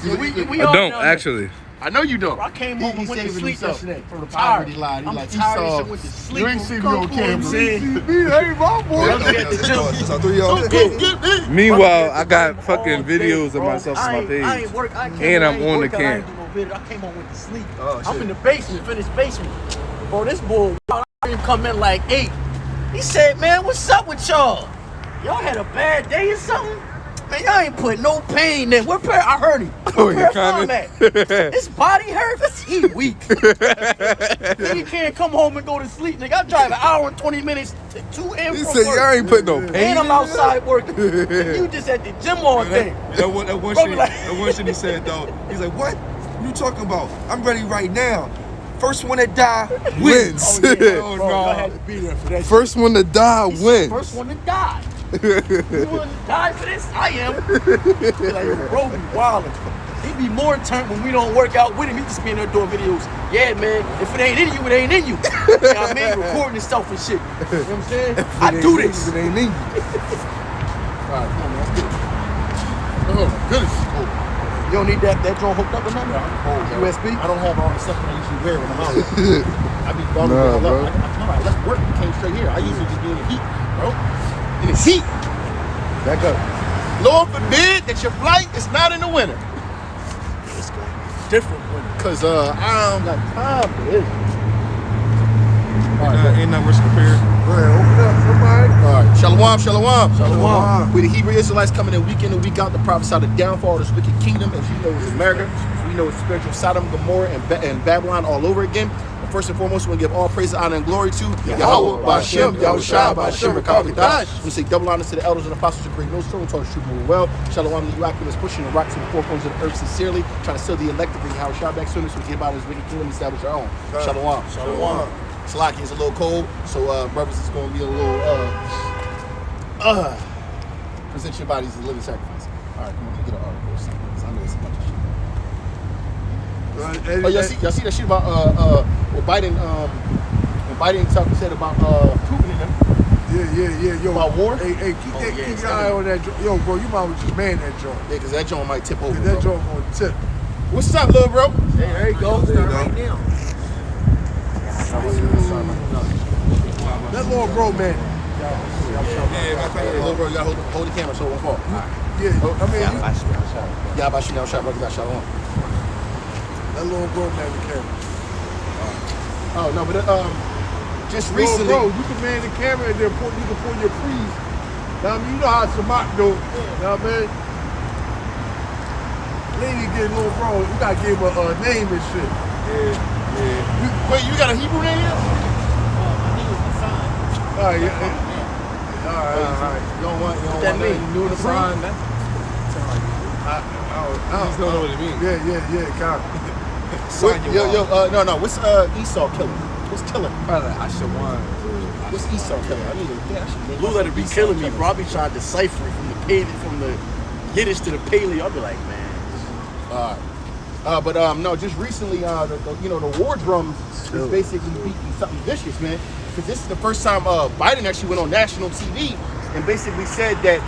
So we I don't actually. I know you don't. I came home and went to sleep yesterday. From the Tired. poverty line. I'm Like, tired. Went to sleep. You ain't seen me on camera. Hey, my boy. So 3 years Get me. Meanwhile, I got fucking videos of myself on my page. I ain't work. I can't, And I'm I ain't on work, the I cam. ain't do no video. I came home went to sleep. Oh, I'm shit. in the basement, finished basement. Bro, this boy, I didn't come in like 8. He said, man, what's up with y'all? Y'all had a bad day or something? Man, y'all ain't put no pain in. Where I heard him. Oh, Where you I'm kinda- at? His body hurts. He weak. He can't come home and go to sleep. Nigga, I drive an hour and 20 minutes to and He from said work. y'all ain't put no pain. And I'm outside working. And you just at the gym all day. That one Bro, shit, like- that one shit he said though. He's like, what? What you talking about? I'm ready right now. First one that die Wins. Oh, yeah. Oh, Bro, no. y'all had to be there for that. First one to die shit. wins. First one to die. You want to die for this? I am. Be like, yo, bro, be wildin'. He be more turned when we don't work out with him. He just be in there doing videos. Yeah, man, if it ain't in you, it ain't in you. You know what I mean? Recording himself and shit. You know what I'm saying? I do this. It ain't in you. All right, come on, man. Let's get it. Oh, my goodness. Oh. You don't need that joint hooked up or nothing? USB? I don't have all the stuff that I usually wear when I'm out. I be balling Nah, bro. bro. I left work and came straight here. I usually just be in the heat, bro. In the heat. Back up. Lord forbid that your flight is not in the winter. It's different when Cause I don't got time for this. Ain't nothing worse compared. Go ahead, open up, somebody. All right, shalom, shalom. Shalom. We the Hebrew Israelites coming in week and week out to prophesy the downfall of this wicked kingdom. As you know, it's America. We know it's spiritual Sodom, Gomorrah, and Babylon all over again. But first and foremost, we give all praise, honor, and glory to Yahweh, Ba'Shem, Yahushua, Ba'Shem, Rakal. We say double honors to the elders and apostles of great millstone, told us truth moving well. Shalom to you, activists pushing the rock to the four corners of the earth sincerely, trying to seal the elect to bring Yahushua back sooner so we can get out of this wicked kingdom and establish our own. Shalom. Shalom. Salaki is a little cold, so brothers is going to be a little present your bodies as a living sacrifice. All right, come on, get an article or something. 'Cause I know it's a bunch of shit. Oh, y'all see that shit about what Biden said about Putin and them Yeah, yo. about war? Hey, keep your eye on that joint. Yo, bro, you might as well just man that joint. Yeah, because that joint might tip over. Cause that Bro. joint gonna tip. What's up, little bro? Hey, there you go. There you go. Right now. That little bro, man. Hey, little bro, you gotta hold the camera so it won't fall. Yeah, I mean, Yeah, about you now, shot, brother, got shot on. that little bro, man, the camera. Oh no, but just recently. Bro, you can man the camera and then you can pull your freeze. Now, I mean, you know how Samak do. You know what I mean? Then you get little bro, you gotta give him a name and shit. Wait, you got a Hebrew name yet? All right, yeah. All right. You don't want that mean? nothing new in the Sign, front. I just don't know what it means. Yeah, kind of. Sign your wall. No. What's Esau killing? What's killing? I should want. What's Esau killing? I need to. Yeah, I should. Blue letter be killing me, bro. I be trying to decipher it from the Yiddish to the Paleo. I'll be like, man. But no, just recently, the war drums is basically beating something vicious, man. Because this is the first time Biden actually went on national TV and basically said that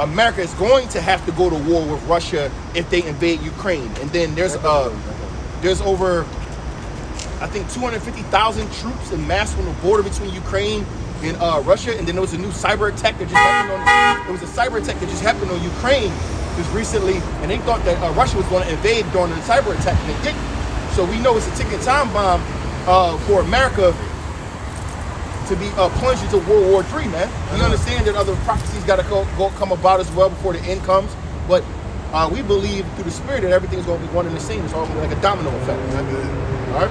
America is going to have to go to war with Russia if they invade Ukraine. And then there's over, I think, 250,000 troops amassed on the border between Ukraine and Russia. And then there was a new cyber attack that just happened there was a cyber attack that just happened on Ukraine just recently, and they thought that Russia was going to invade during the cyber attack, and they didn't. So we know it's a ticking time bomb for America to be plunged into World War III, man. We understand that other prophecies got to come about as well before the end comes, but we believe through the Spirit that everything's going to be one and the same. It's all going to be like a domino effect. Man. All right?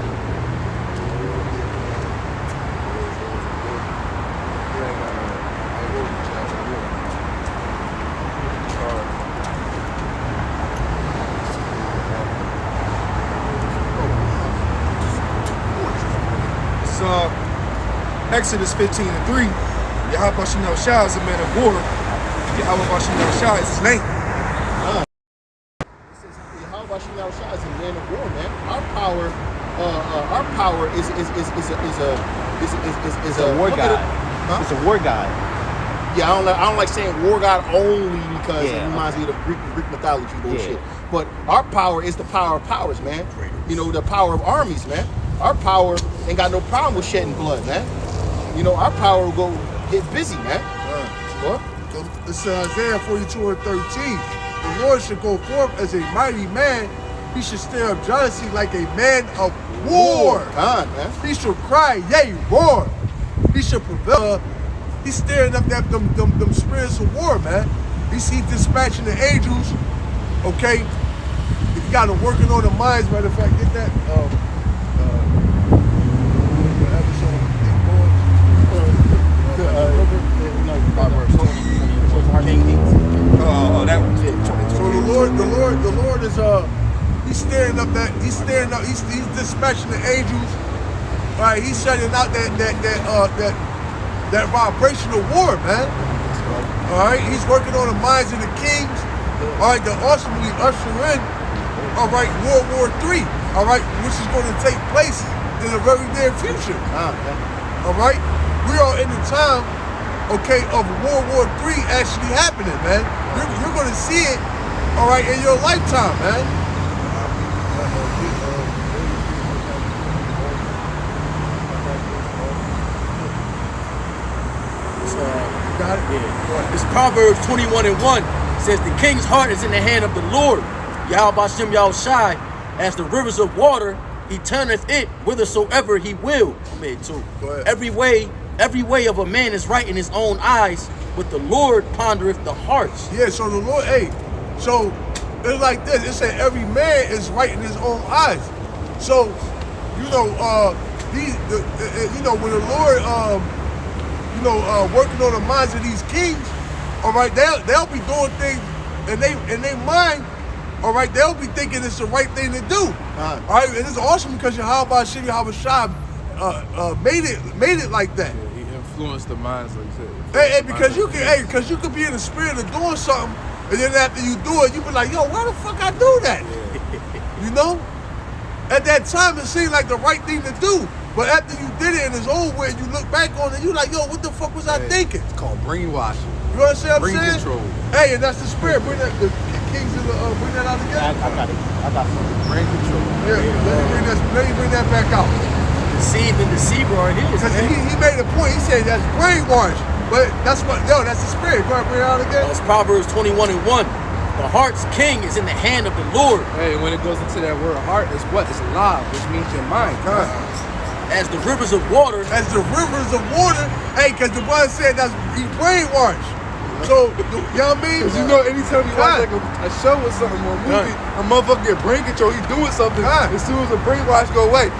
Exodus 15:3. Yahweh Shemel Shah is a man of war. Yahweh Shemel Shah is his name. Yahweh Shemel Shah is a man of war, man. Our power is a war god. Huh? It's a war god. Yeah, I don't like saying war god only because Yeah. it reminds me of the Greek mythology bullshit. Yeah. But our power is the power of powers, man. You know, the power of armies, man. Our power ain't got no problem with shedding blood, man. You know, our power will go get busy, man. What? It's Isaiah 42:13. The Lord should go forth as a mighty man. He should stir up jealousy like a man of war. God, man. He should cry, yea, roar. He should prevail. He's stirring up them spirits of war, man. He's dispatching the angels. Okay, if you got them working on the minds, matter of fact, get that. Oh, that one. So the Lord is he's dispatching the angels. Right, he's shutting out that vibrational war, man. All right, he's working on the minds of the kings. All right, to ultimately usher in, all right, World War III. All right, which is going to take place in the very near future. All right, we are in the time, okay, of World War III actually happening, man. You're going to see it, all right, in your lifetime, man. Got it? Yeah. It's Proverbs 21:1. Says the king's heart is in the hand of the Lord. Yahweh Bashem Yahushai, as the rivers of water, he turneth it whithersoever he will. Made too. Go ahead. Every way of a man is right in his own eyes, but the Lord pondereth the hearts. Yeah, so the Lord, so it's like this. It said every man is right in his own eyes. So, you know, when the Lord, working on the minds of these kings, all right, they'll be doing things in their mind, all right, they'll be thinking it's the right thing to do. All right, and it's awesome because Yahweh Shiri Habashab made it like that. He influenced the minds, like you said. Hey, because you could be in the spirit of doing something, and then after you do it, you be like, yo, why the fuck I do that? You know? At that time, it seemed like the right thing to do. But after you did it and it's over with, you look back on it, you like, yo, what the fuck was I thinking? It's called brainwashing. You understand what I'm Brain saying? control. Hey, and that's the spirit. Bring that, the kings of the, bring that out I again. got it. I got something. Brain control. Yeah, let me bring that back out. Deceived and deceiver are his. Because Man. he made a point. He said that's brainwashed. But that's the spirit. Go ahead, bring it out again. That's Proverbs 21:1. The heart's king is in the hand of the Lord. Hey, when it goes into that word heart, it's what? It's alive, which means your mind. As the rivers of water, As the rivers of water, because the one said that's he brainwashed. So, you know what I mean? Because you know, anytime you watch like a show or something or a movie, a motherfucker get brain control, he's doing something. As soon as the brainwash go away,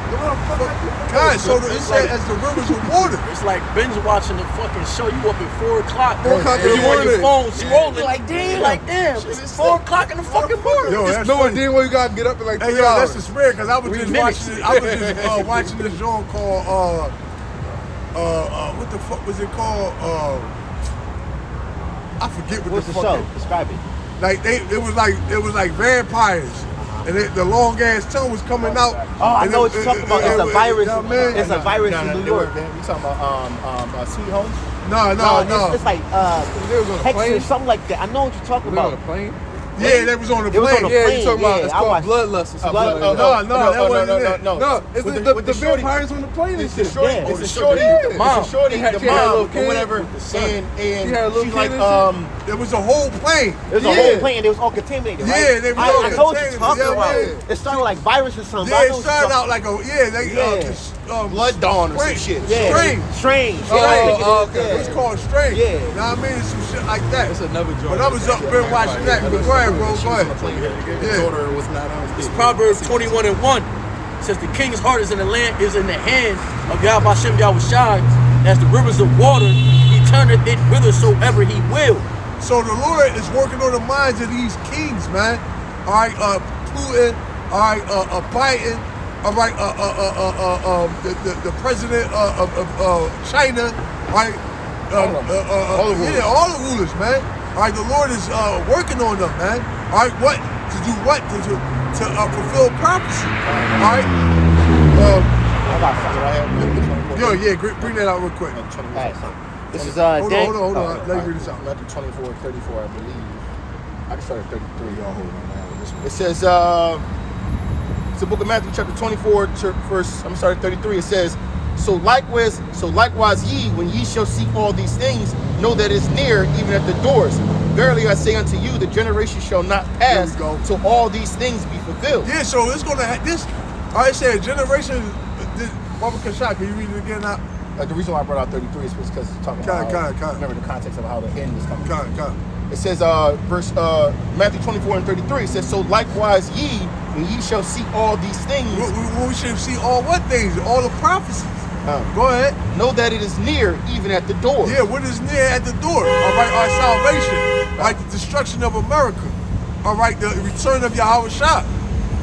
God, so it said as the rivers of water. it's like binge watching the fucking show. You up at 4 o'clock. 4 o'clock in and the you on your morning. phone scrolling like damn, it's 4 o'clock in the fucking morning. Yo, it's that's knowing funny. damn well you gotta get up in like 3 Hey, yo, hours. that's the spirit, because I was 3 just minutes. watching this joint called, what the fuck was it called? I forget what What's the the fuck show? Describe it. Like it was like vampires, and the long ass tongue was coming out. Oh, I and know what you're talking about. It's a virus. You know what I mean? It's a virus in New York. We talking about Sweet Home? No. It's like They was on a Texas, plane. something like that. I know what you're talking They on a about. plane? Yeah, they was on the It was plane. on a Yeah, plane, you talking about, yeah, it's I called watched- Bloodlust or something. No, that wasn't it. No, it's With the shorty- vampires on the plane and It's the shit. shorty, Yeah. it's the shorty, Yeah. mom, the shorty, She had- the she had a mom, little or kid whatever, with the son. and She had a little she's kid like, and There was a whole plane. It was a Yeah. whole plane and it was all contaminated, right? Yeah, they were all I know what you're contaminated. talking Yeah, about. man. It started like virus or something. Yeah, I it know what started you're out like Blood Dawn or some shit. Yeah. Strange. Strange. Oh, Yeah. okay. It's called Strange. Yeah. You know what I mean? Some shit like that. That's another joint. But I was up there watching that. But go ahead, bro. Go ahead. The Yeah. daughter was not on. It's Proverbs 21:1. Says the king's heart is in the hand of Yahweh Hashem Yahushai. As the rivers of water, he turneth it whithersoever he will. So the Lord is working on the minds of these kings, man. All right, Putin. All right, Biden. All right, the president of China. Right, all the rulers, man. All right, the Lord is working on them, man. All right, what to do? What to fulfill prophecy? All right. I got something right here. Yo, yeah, bring that out real quick. Alright, so This is Hold Dan- on. Let me read this out. Matthew 24, 34, I believe. I can start at 33. Y'all hold on now. This one. It says, it's the book of Matthew, chapter 24, verse, I'm sorry, 33. It says, so likewise ye, when ye shall see all these things, know that it's near, even at the doors. Verily I say unto you, the generation shall not pass There we go. till all these things be fulfilled. Yeah, so it's gonna have this. I said generation. Baba Kashak, can you read it again now? The reason why I brought out 33 is because it's talking about how, remember the context of how the end is coming. It says, Matthew 24 and 33, it says, so likewise ye, when ye shall see all these things, We should see all what things? All the prophecies. Go ahead. know that it is near, even at the door. Yeah, what is near at the door? All right, our salvation. All right, the destruction of America. All right, the return of Yahweh Shah.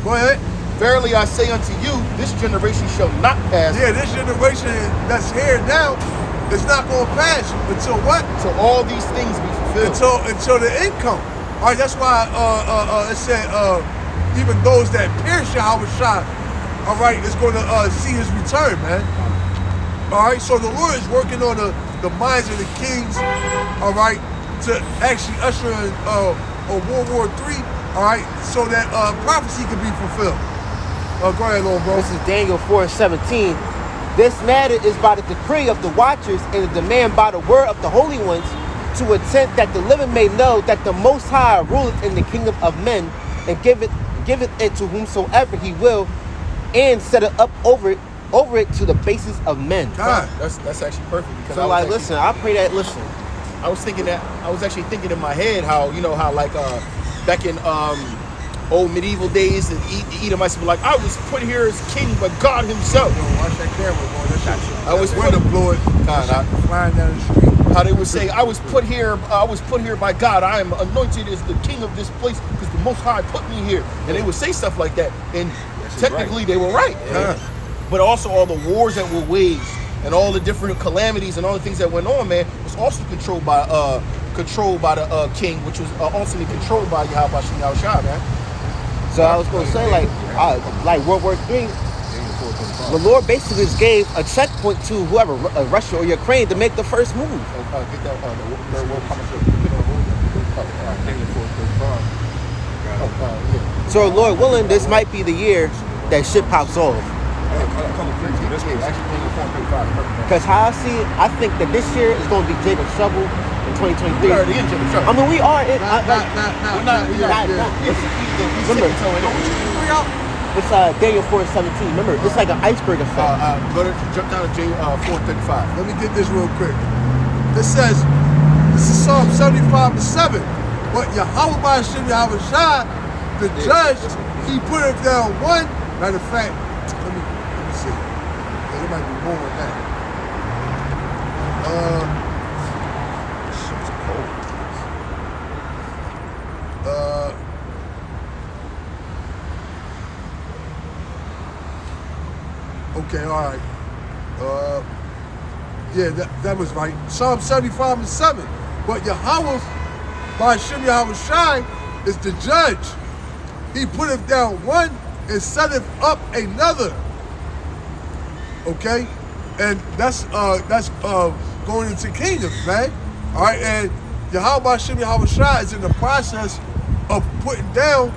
Go ahead. Verily I say unto you, this generation shall not pass Yeah, this generation that's here now is not going to pass until what? till all these things be fulfilled. Until the income. All right, that's why it said even those that perish Yahweh Shah, all right, is going to see his return, man. All right, so the Lord is working on the minds of the kings, all right, to actually usher in a World War III, all right, so that prophecy can be fulfilled. Go ahead, little bro. This is Daniel 4:17. This matter is by the decree of the watchers and the demand by the word of the holy ones, to attempt that the living may know that the Most High ruleth in the kingdom of men, and giveth it to whomsoever he will, and set it up over it to the basis of men. God. That's actually perfect. Because So like, listen, I pray that, I was actually thinking in my head how, you know, how like back in old medieval days, the Edomites were like, I was put here as king by God himself. Yo, watch that camera, boy. That shit. I was window blowing. Flying down the street. How they would say, I was put here by God. I am anointed as the king of this place because the Most High put me here. And they would say stuff like that. And technically they were right. Yeah. But also all the wars that were waged and all the different calamities and all the things that went on, man, was also controlled by the king, which was ultimately controlled by Yahweh Shah, man. So I was gonna say, like World War III, the Lord basically just gave a checkpoint to whoever, Russia or Ukraine, to make the first move. Get that the word So Lord willing, this might be the year that shit pops off. Because how I see it, I think that this year is going to be Jacob's trouble in 2023. We're already in Jacob's trouble. I mean, we are. Remember, it's Daniel 4:17. Remember, it's like an iceberg effect. Jump down to 4:35. Let me get this real quick. It says, this is Psalm 75:7. But Yahweh Ba'ashem Yahweh Shai, the judge, he put it down one. Matter of fact, let me see. There might be more than that. Okay, all right. Yeah, that was right. Psalm 75:7. But Yahweh, by Hashem Yahweh Shai, is the judge. He putteth down one and setteth up another. Okay? And that's going into kingdoms, man. All right, and Yahweh by Hashem Yahweh Shai is in the process of putting down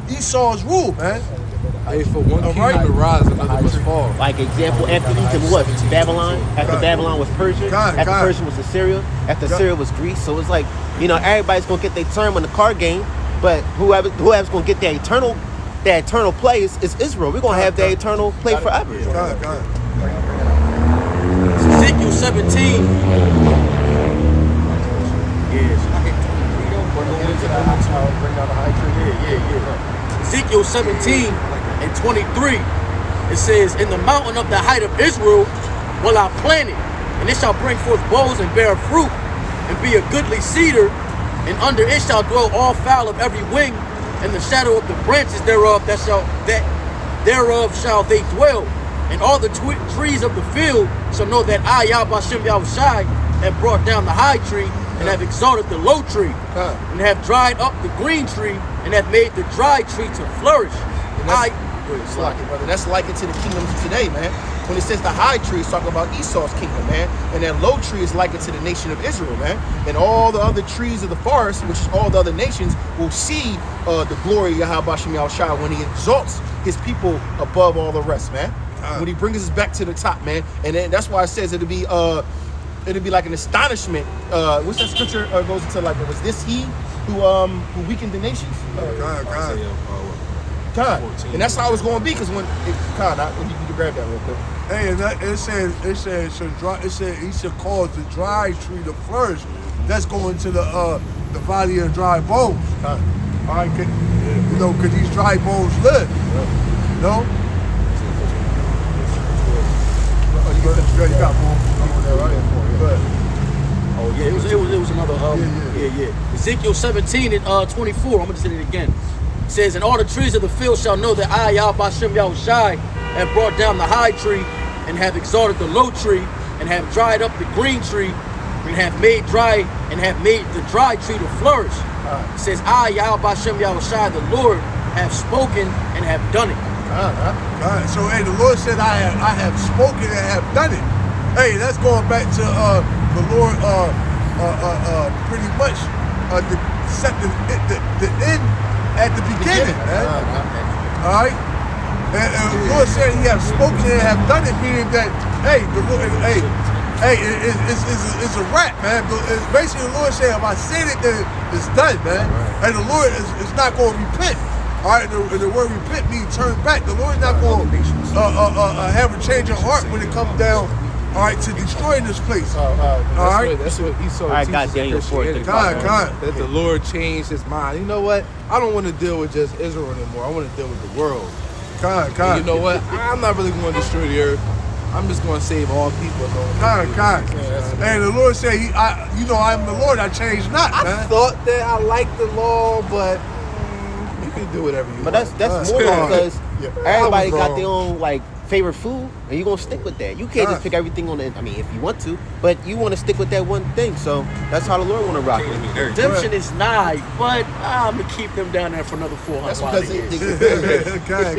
Esau's rule, man. Hey, for one kingdom to rise, another must fall. Like example, after Egypt, what? Babylon. After Babylon was Persia. After Persia was Assyria. After Assyria was Greece. So it's like, you know, everybody's gonna get their turn in the card game, but whoever's gonna get their eternal play is Israel. We're gonna have their eternal play forever. Ezekiel 17. Ezekiel 17 and 23. It says, in the mountain of the height of Israel will I plant it, and it shall bring forth boughs and bear fruit, and be a goodly cedar, and under it shall dwell all fowl of every wing, and the shadow of the branches thereof thereof shall they dwell. And all the trees of the field shall know that I, Yahweh Hashem Yahweh Shai, have brought down the high tree, and have exalted the low tree, and have dried up the green tree, and have made the dry tree to flourish. That's like it to the kingdoms of today, man. When it says the high tree, it's talking about Esau's kingdom, man. And that low tree is likened to the nation of Israel, man. And all the other trees of the forest, which is all the other nations, will see the glory of Yahweh Shem Yahushua when he exalts his people above all the rest, man. When he brings us back to the top, man. And then that's why it says it'll be like an astonishment. What's that scripture goes into like, was this he who weakened the nations? God. And that's how it's going to be, because when you can grab that real quick. Hey, and it said he should cause the dry tree to flourish. That's going to the valley of dry bones. All right, you know, because these dry bones live. You know. You got more. Oh yeah, it was another yeah. Ezekiel 17 and 24. I'm gonna say it again. It says, and all the trees of the field shall know that I, Yahweh Shem Yahushai, have brought down the high tree, and have exalted the low tree, and have dried up the green tree, and have made the dry tree to flourish. It says, I, Yahweh Shem Yahushai, the Lord, have spoken and have done it. So hey, the Lord said, I have spoken and have done it. Hey, that's going back to the Lord pretty much set the end at the beginning, man. All right? And the Lord said he have spoken and have done it, meaning that, hey, the Lord, it's a wrap, man. Basically, the Lord said, if I said it, then it's done, man. And the Lord is not going to repent. All right, the word repent means turn back. The Lord is not going to have a change of heart when it comes down, all right, to destroying this place. All right, that's what Esau All right, teaches God, Daniel in Christianity. 4:35. God. That the Lord changed his mind. You know what? I don't want to deal with just Israel anymore. I want to deal with the world. God. And you know what? I'm not really going to destroy the earth. I'm just going to save all people. God. And the Lord said, I'm the Lord, I change not, I man. thought that I liked the law, but you can do whatever you But want. that's more because everybody I was got wrong. their own like favorite food, and you're gonna stick with that. You can't just pick everything on it. I mean, if you want to, but you want to stick with that one thing. So that's how the Lord want to rock it. Redemption is nigh, but I'm gonna keep them down there for another 400 That's because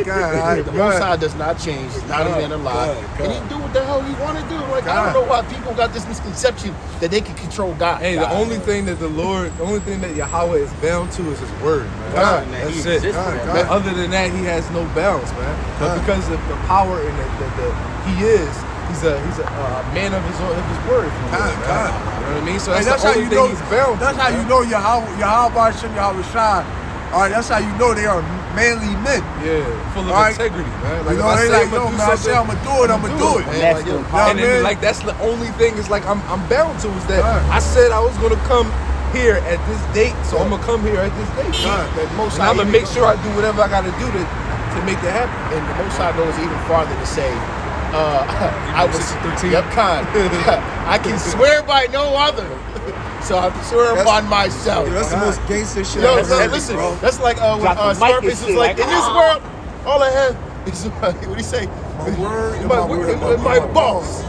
God. the Most High does not change. He's not a man alive. And he do what the hell he want to do. Like, I don't know why people got this misconception that they can control God. Hey, the only thing that Yahweh is bound to is his word, man. God, That's he it. exists for that. But other than that, he has no bounds, man. But because of the power and he's a man of his word. You know what I mean? So that's the only thing he's bound to. That's how you know Yahweh Shem Yahushua. All right, that's how you know they are manly men. Yeah, full of All right. integrity, man. You Like, know, if I they say like, I'm no, gonna do man, I say something, I'm gonna do it, I'm gonna do it. And that's the and then, like, that's the only thing is like I'm bound to is that I said I was gonna come here at this date, so I'm gonna come here at this date. The Most And High I'm gonna even make sure I do whatever I gotta do to make that happen. And the Most High goes even farther to say, I was 13. Yep, Khan. I can swear by no other, so I swear upon myself. That's the most gangster shit. Yo, I've so ever heard, listen, bro. that's like when Drop the mic Scarface and was shit, like, like, in this world, all I have is what he say? My boss.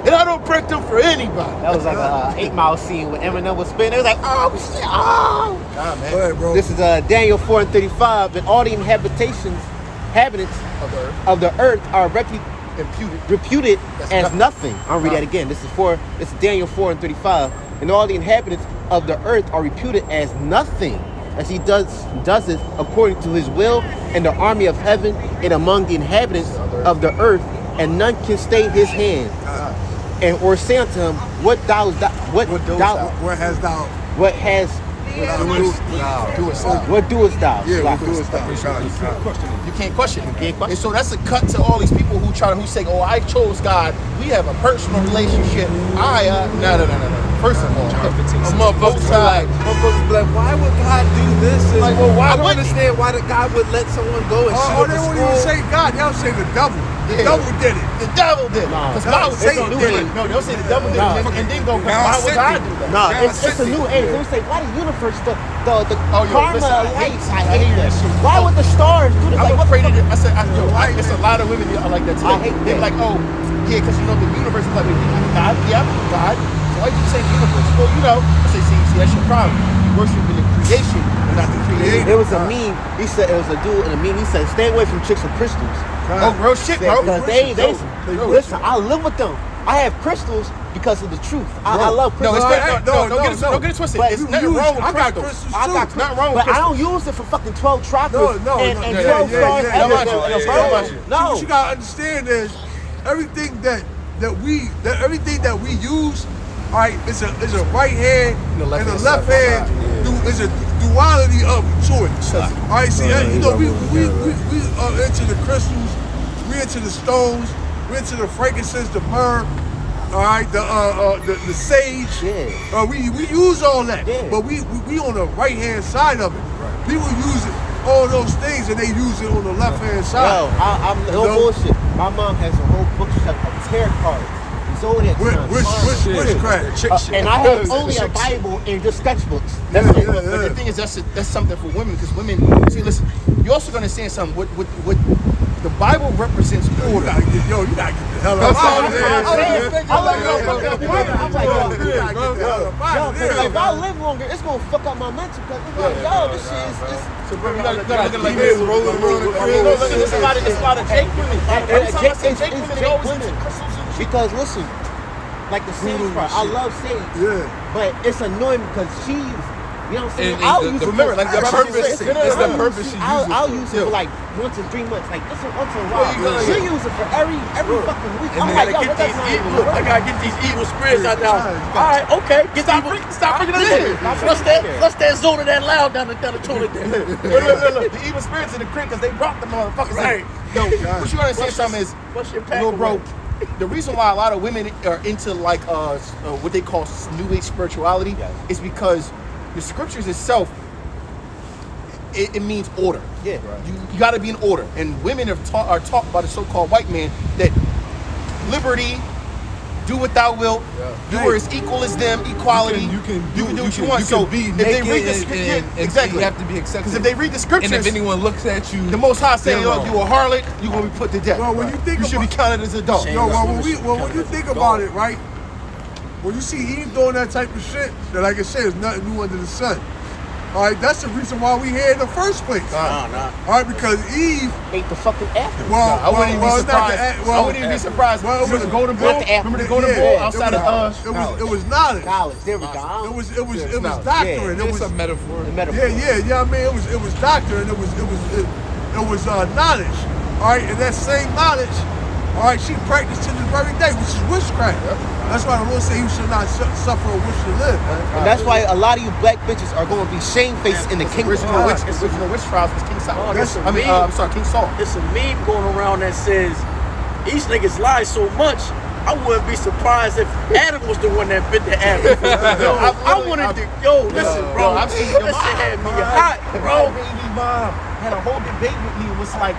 And I don't break them for anybody. That was like a 8 Mile scene when Eminem was spinning. It was like, oh shit, oh. Nah, man. Go ahead, bro. This is Daniel 4:35. And all the inhabitants of the earth are reputed as nothing. I'll read that again. This is Daniel 4:35. And all the inhabitants of the earth are reputed as nothing, as he does it according to his will in the army of heaven and among the inhabitants of the earth, and none can stay his hand. And or say unto him, what Where has thou? what doest thou? Yeah, Like, what doest thou? God. You can't question it. Can't question And so that's a cut to all these people who say, "Oh, I chose God. We have a personal relationship." No. First of all, a motherfucker like, Motherfuckers be like, why would God do this? And Like, well, why I don't wouldn't he? understand why God would let someone go and shoot Oh, up they a won't school. even say God. They'll say the devil. The Yeah. devil did it. the devil did it. Because No, God it's Satan a new did it. age. No, they'll say the devil did it, and then go, God why would sent God it. do that? No, God it's a sent new it. age. They say, why the universe, the Oh, yo, karma listen, I of hate life? that. I I hate hate that that shit. shit. Why would the stars do this? I'm Like, what afraid the of fuck? it. I said, it's a lot of women that are like that today. I hate They're that. like, oh, yeah, because the universe is like, God, yeah, God. So why you say the universe? Well, I say, see, that's your problem. You worshiping the creation. Not the creator. There was a meme. He said it was a dude in a meme. He said, "Stay away from chicks with crystals." Oh, real shit, bro. Because listen. I live with them. I have crystals because of the truth. I love No, crystals. don't get it twisted. But It's you nothing wrong with I got crystals. crystals I got too. Nothing wrong with but I crystals. don't use it for fucking 12 chakras No, and yeah, 12 stars yeah, ever. yeah, in a yeah, bird. yeah. No. What you gotta understand is everything that everything that we use, all right, is a right hand and a left hand. Is a duality of choice. All right, see, you know, we are into the crystals, we into the stones, we into the frankincense, the myrrh. All right, the sage. Yeah. We use all that, Yeah. but we on the right hand side of it. People use it, all those things, and they use it on the left hand side. Yo, I'm no bullshit. My mom has a whole bookshelf of tarot cards, zodiac signs, Witchcraft. and I have only a Bible and just sketchbooks. That's it. But the thing is, that's something for women, because women, see, listen, you're also gonna understand something. What the Bible represents You order. gotta get the hell out of here. If I live longer, it's gonna fuck up my mental. Cause it's like, yo, this shit is. So, bro, you gotta look at it like this. rolling around the crib. No, look, it's a lot of Jake women. Every time I say Jake women, they always women. into crystals and shit. Because listen, like the sage part, I love sage. Yeah. But it's annoying because she's, you know what I'm saying? And I'll the- use the it purpose- for like the purpose- it's the purpose she uses I'll for. use it for like once in 3 months. Like this is once in a while. you gotta- She use it for every fucking week. I'm I like, gotta yo, get what that these sound evil. even I work? gotta get these evil spirits out there. All right, okay. Stop bringing it in. Flush that zone of that loud down the toilet there. Look, the evil spirits in the crib, because they brought the motherfuckers Right. in. Yo, what you gotta say something is, Flush your pack yo, bro, away. the reason why a lot of women are into like what they call new age spirituality is because the scriptures itself, it means order. Yeah. You got to be in order, and women are taught by the so-called white man that liberty, do what thou wilt, you are as equal as them, equality. You can do what you want. So be if they read the naked scripture, and exactly, you have to be accepted. because if they read the scriptures, And if anyone looks at you, the Most High say, they're "Yo, wrong. you a harlot, you gonna be put to death. Well, when you think you should be about- counted as a dog." Yo, when you think about it, right? When you see Eve doing that type of shit, that like I said, is nothing new under the sun. All right, that's the reason why we here in the first place. Nah. All right, because Eve, Ate the fucking apple. I wouldn't even be it's not surprised. the- I wouldn't even be surprised. Well, Remember the Golden Bull? Not the apple. Remember the Golden Yeah, Bull it outside was- of it was knowledge. Knowledge. There we go. It was knowledge. doctrine. Yeah, It it's was a metaphor. The metaphor. yeah. I mean, it was doctrine. It was knowledge. All right, and that same knowledge, all right, she practiced to this very day, which is witchcraft. That's why the Lord said you should not suffer or wish to live. And that's why a lot of you black bitches are going to be shamefaced in the kingdom. original witch trials was King Saul. Oh, that's a I mean, meme. I'm sorry, King Saul. There's a meme going around that says these niggas lie so much. I wouldn't be surprised if Adam was the one that bit the apple. Yo, I wanted to. Yo, listen, bro. I've seen your This shit had me mom, hot, my bro. baby mom had a whole debate with me. It was like,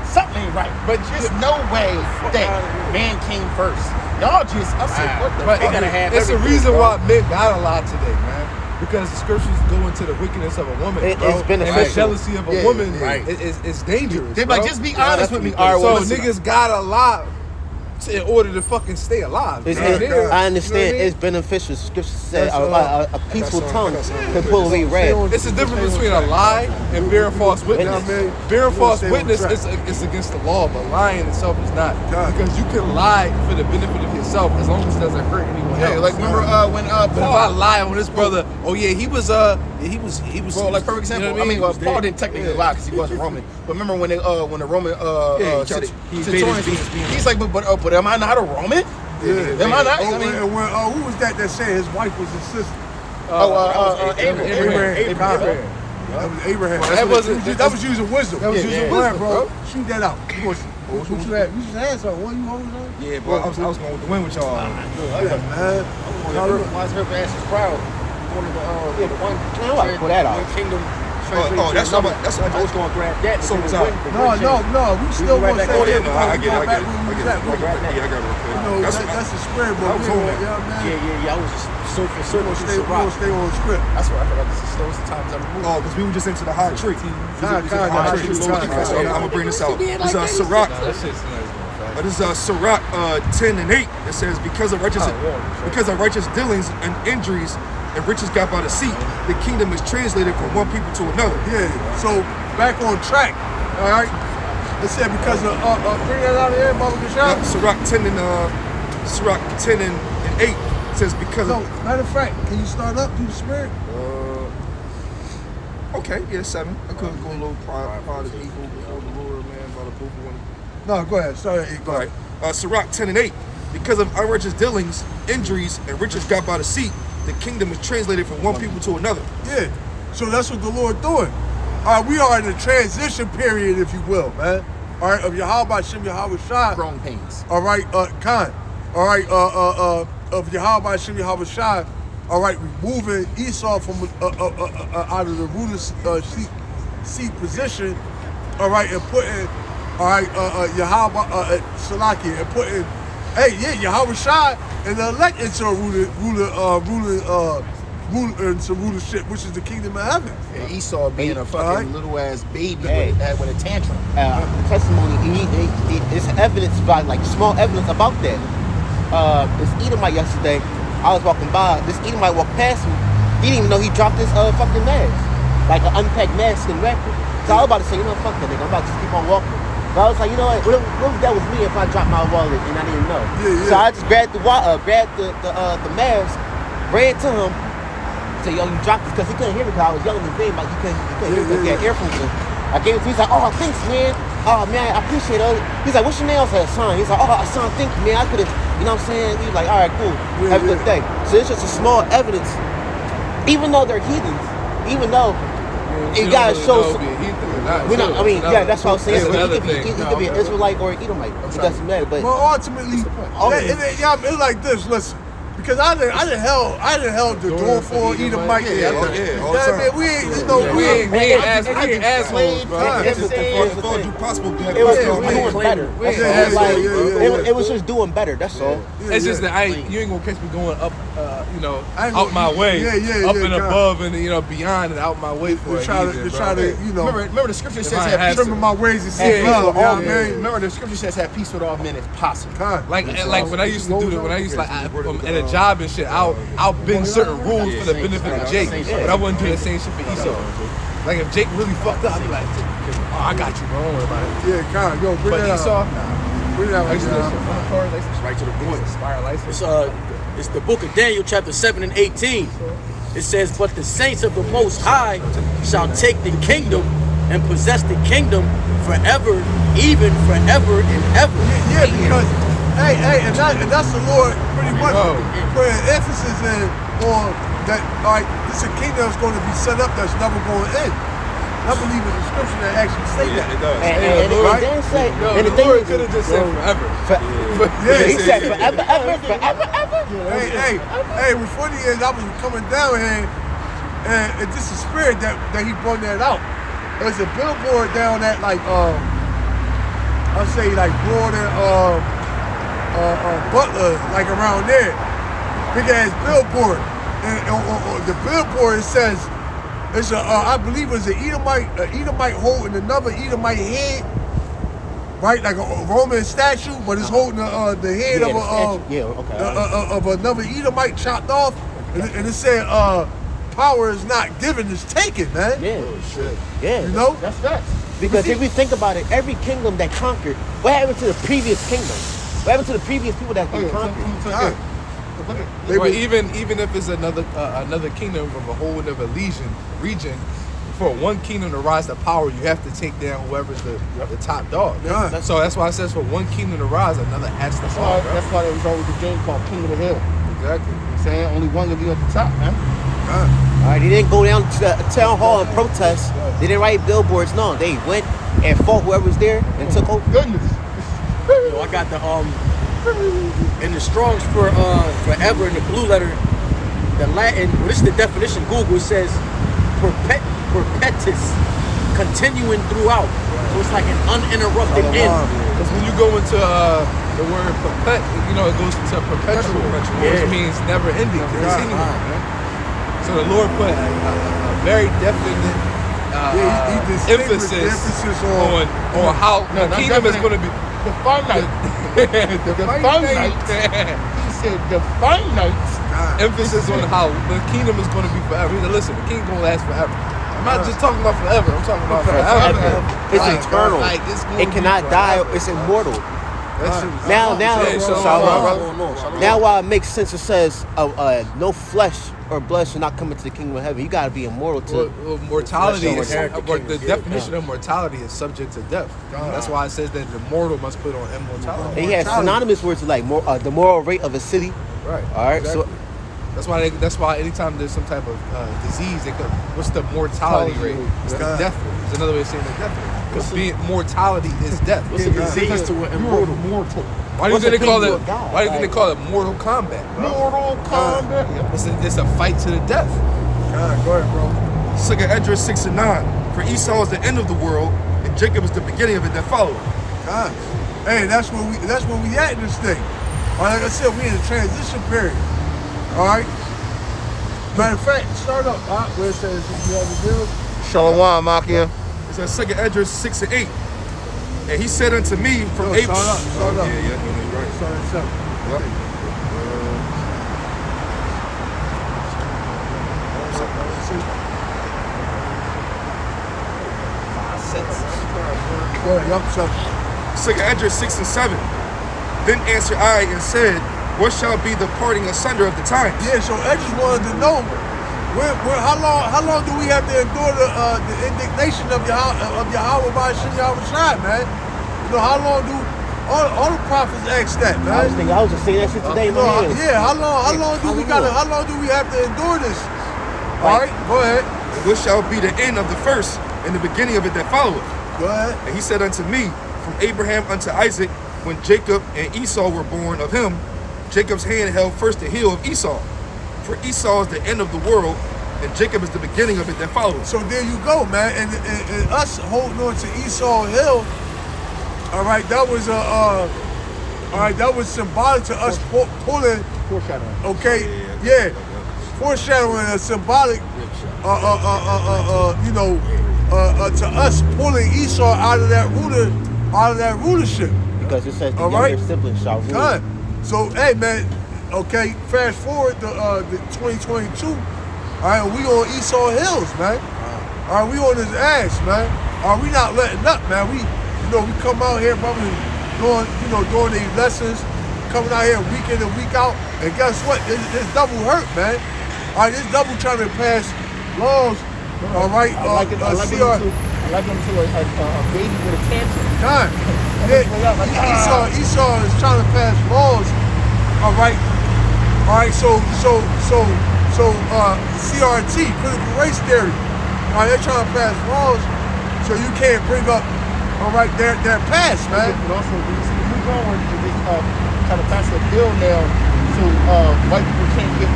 something ain't right. But just no way that man came first. Y'all just, I said, what the But fuck? gotta have it's the everything, reason bro. why men got a lot today, man. Because the scriptures go into the wickedness of a woman. It's bro. beneficial. And the jealousy of a Yeah, woman right. is dangerous. They be like, bro. just be honest with me. All right, well, So listen. niggas got a lot in order to fucking stay alive. It's, You know what I mean? I understand. You know what I mean? It's beneficial. Scripture said That's, a peaceful tongue can pull away wrath. It's the difference between a lie and bearing false witness. Yeah, man. Bearing false Stay on witness track. is against the law, but lying itself is not. God. Because you can lie for the benefit of yourself as long as it doesn't hurt anyone Yeah, else. like remember when But if I Paul, lie on this brother, oh yeah, he was bro, like perfect example. You know what I mean, Paul didn't technically lie because he wasn't Roman. But remember when the Roman Centurion, he's like, but am I not a Roman? Am I not? I mean, Who was that said his wife was his sister? Abraham. That was Abraham. That wasn't- That was using wisdom. That was Yeah, using yeah. wisdom, bro. Shoot that out. What you had? You just had something. What you holding on? Yeah, bro, I was going with the wind with y'all. Man. Why's her ass is proud? One of the one. Man, I like to pull that out. One kingdom. Oh, that's another. what- that's what I I was going to grab that. So but was then I. the wind- the No, wind no, changed. no. We still right want to back say on that. it. I get it. Back where we was at. Yeah, I got it real quick. You know, that's the spirit, bro. I was on that. Yeah. I was just surfing We're gonna through the rock. stay on script. That's what I forgot. This is those times I removed. Oh, because we were just into the high tree. High tree. So I'm gonna bring this out. This is Sirach. That shit's nice. This is Sirach 10 and 8. It says, because of righteous dealings and injuries and riches got by the seat, the kingdom is translated from one people to another. Yeah. So back on track. All right. It said because of bring that out of here, Baba Kashab. Sirach 10 and 8 says because No, of. matter of fact, can you start up through the spirit? Okay, yeah, 7. I couldn't go a little pride is evil before the Lord, man, by the book one. No, go ahead. Start at 8. Go All ahead. right. Sirach 10 and 8. Because of unrighteous dealings, injuries, and riches got by the seat, the kingdom is translated from one people to another. Yeah. So that's what the Lord doing. All right, we are in a transition period, if you will, man. All right, of Yahweh Shem Yahweh Shai. Growing pains. All right, Khan. All right, of Yahweh Shem Yahweh Shai. All right, removing Esau from out of the ruler seat position. All right, and putting Yahweh Salaki and putting Yahweh Shai and elect into a into rulership, which is the kingdom of heaven. And Esau being a fucking Alright. little ass baby Hey. with a tantrum. Testimony. It's evidence by like small evidence about that. This Edomite yesterday, I was walking by. This Edomite walked past me. He didn't even know he dropped his fucking mask, like an unpacked mask and record. So I was about to say, you know, fuck that nigga. I'm about to just keep on walking. But I was like, you know what? What if that was me if I dropped my wallet and I didn't know? Yeah. So I just grabbed the mask, ran to him. Say, yo, you dropped this, because he couldn't hear me because I was yelling his name, like he couldn't hear me, he had earphones in. I gave it to him, he's like, oh, thanks, man. Oh, man, I appreciate it. He's like, what's your name? I said, Hassan. He's like, oh, Hassan, thank you, man. I could've, you know what I'm saying? He was like, all right, cool. Have a good day. So it's just a small evidence, even though they're heathens, even though it gotta show some, that's what I was saying. He could be an Israelite or an Edomite. It doesn't matter, but Well, ultimately, it's like this. Listen, because I done held the door for Edomite. all the time. Man, we ain't, you know, We ain't assholes, bro. If all do possible, we have it was possible. just doing better. That's Yeah, all. Like, yeah. it was just doing better. That's all. It's just that you ain't gonna catch me going up, I ain't out gonna- my way, yeah, up yeah, and God. above, and beyond and out my way for To a try heathen, to, bro. you know, Remember the scripture says I have had peace. to- remember my ways and Hey, seek love. You know all what I men. mean? Remember the scripture says have peace with all men if possible. God. Like when I used to do that, when I used to at a job and shit, I'll bend certain rules for the benefit of Jake, but I wouldn't do the same shit for Esau. Like if Jake really fucked up, I'd be like, oh, I got you, bro. Don't worry about it. Yeah, God, yo, bring But that Esau, out. Bring that I used to out. listen on the car, license, Right to the point. expire license. It's the book of Daniel, chapter 7 and 18. It says, but the saints of the Most High shall take the kingdom and possess the kingdom forever, even forever and ever. Yeah, because, and that's the Lord pretty much Oh. putting emphasis in on that, like, this is a kingdom that's going to be set up that's never going to end. I believe in the scripture that actually say that. It does. And Lord- it didn't say. No, And the the thing Lord is, could have just said forever. Yeah, he said forever, ever. Hey, what's funny is I was coming down here, and just the spirit that he brought that out. There's a billboard down at like I'll say like Broad and Butler, like around there. Big ass billboard, and on the billboard it says it's I believe it's an Edomite holding another Edomite head. Right, like a Roman statue, but it's holding the head of another Edomite chopped off, and it said, "Power is not given, it's taken, man." Yeah. Shit. Yeah. You know? That's facts. Because if we think about it, every kingdom that conquered, what happened to the previous kingdom? What happened to the previous people that been conquered? They Or was- even if it's another kingdom of a whole other region, for one kingdom to rise to power, you have to take down whoever's the top dog. Yeah. So that's why it says for one kingdom to rise, another has to fall. bro. That's why there was always a game called King of the Hill. Exactly. You know what I'm saying? Only one will be at the top, man. All right, they didn't go down to the town hall and protest. They didn't write billboards. No, they went and fought whoever was there and took over. Goodness. Yo, I got the in the Strong's for forever in the blue letter, the Latin. Well, this is the definition. Google, it says perpetus, continuing throughout. So it's like an uninterrupted end. Because when you go into the word perpet, it goes into perpetual, which means never ending, continuing. So the Lord put a very definite he distinguished the emphasis on on how the not kingdom is definite. going to be. The finite. The finite. He said the finite emphasis on how the kingdom is going to be forever. He said, listen, the kingdom going to last forever. I'm not just talking about forever. I'm talking about forever. It's Like, eternal. like, it's gonna It be cannot die. forever. It's immortal. That shit is- Now, Yeah, Shalom. Shalom. Now, while it makes sense, it says no flesh or blood shall not come into the kingdom of heaven. You got to be immortal to. Well, mortality Flesh is don't inherit the the kingdom. definition of mortality is subject to death. That's why it says that the mortal must put on immortality. And he has synonymous words like the moral rate of a city. Right. All right. Exactly. So that's why anytime there's some type of disease, they go, what's the mortality rate? It's the death rate. It's another way of saying the death rate. Because mortality is death. What's the disease to an immortal? Why do you What's think they the call thing it? to a god? Why do you think they call it Mortal Kombat? Bro? Mortal Kombat. It's a fight to the death. Go ahead, bro. Second Esdras 6 and 9. For Esau is the end of the world, and Jacob is the beginning of it that followed. God. Hey, that's where we at in this thing. All right, like I said, we in a transition period. All right. Matter of fact, start up where it says you have the deal. Shalom, Makia. It's at Second Esdras 6 and 8. And he said unto me from No, April. start up. Yeah, you're right. Start at 7. Go ahead, yup, 7. Second Esdras 6 and 7. Then answered I and said, what shall be the parting asunder of the times? Yeah, so I just wanted to know how long do we have to endure the indignation of Yahweh by Shem Yahweh Shai, man? You know, how long do all the prophets ask that, man? I was just saying that shit today, You know, man. yeah, how long do we have to endure this? All right, go ahead. And what shall be the end of the first and the beginning of it that followeth? Go ahead. And he said unto me, from Abraham unto Isaac, when Jacob and Esau were born of him, Jacob's hand held first the heel of Esau. For Esau is the end of the world, and Jacob is the beginning of it that follows. So there you go, man. And us holding on to Esau Hill, all right, that was symbolic to us pulling. Foreshadowing. Okay, yeah, foreshadowing a symbolic, to us pulling Esau out of that rulership. Because it says the All younger right. sibling shall rule. God. So hey, man. Okay, fast forward to the 2022. All right, we on Esau Hills, man. All right, we on his ass, man. All right, we not letting up, man. We come out here, probably doing these lessons, coming out here week in and week out. And guess what? This double hurt, man. All right, this double trying to pass laws. All right, I like them to a baby with a tantrum. God. Yeah, Esau is trying to pass laws. All right, so CRT, critical race theory. All right, they're trying to pass laws so you can't bring up, all right, their past, man. But also, we move on with this trying to pass a bill now so white people can't get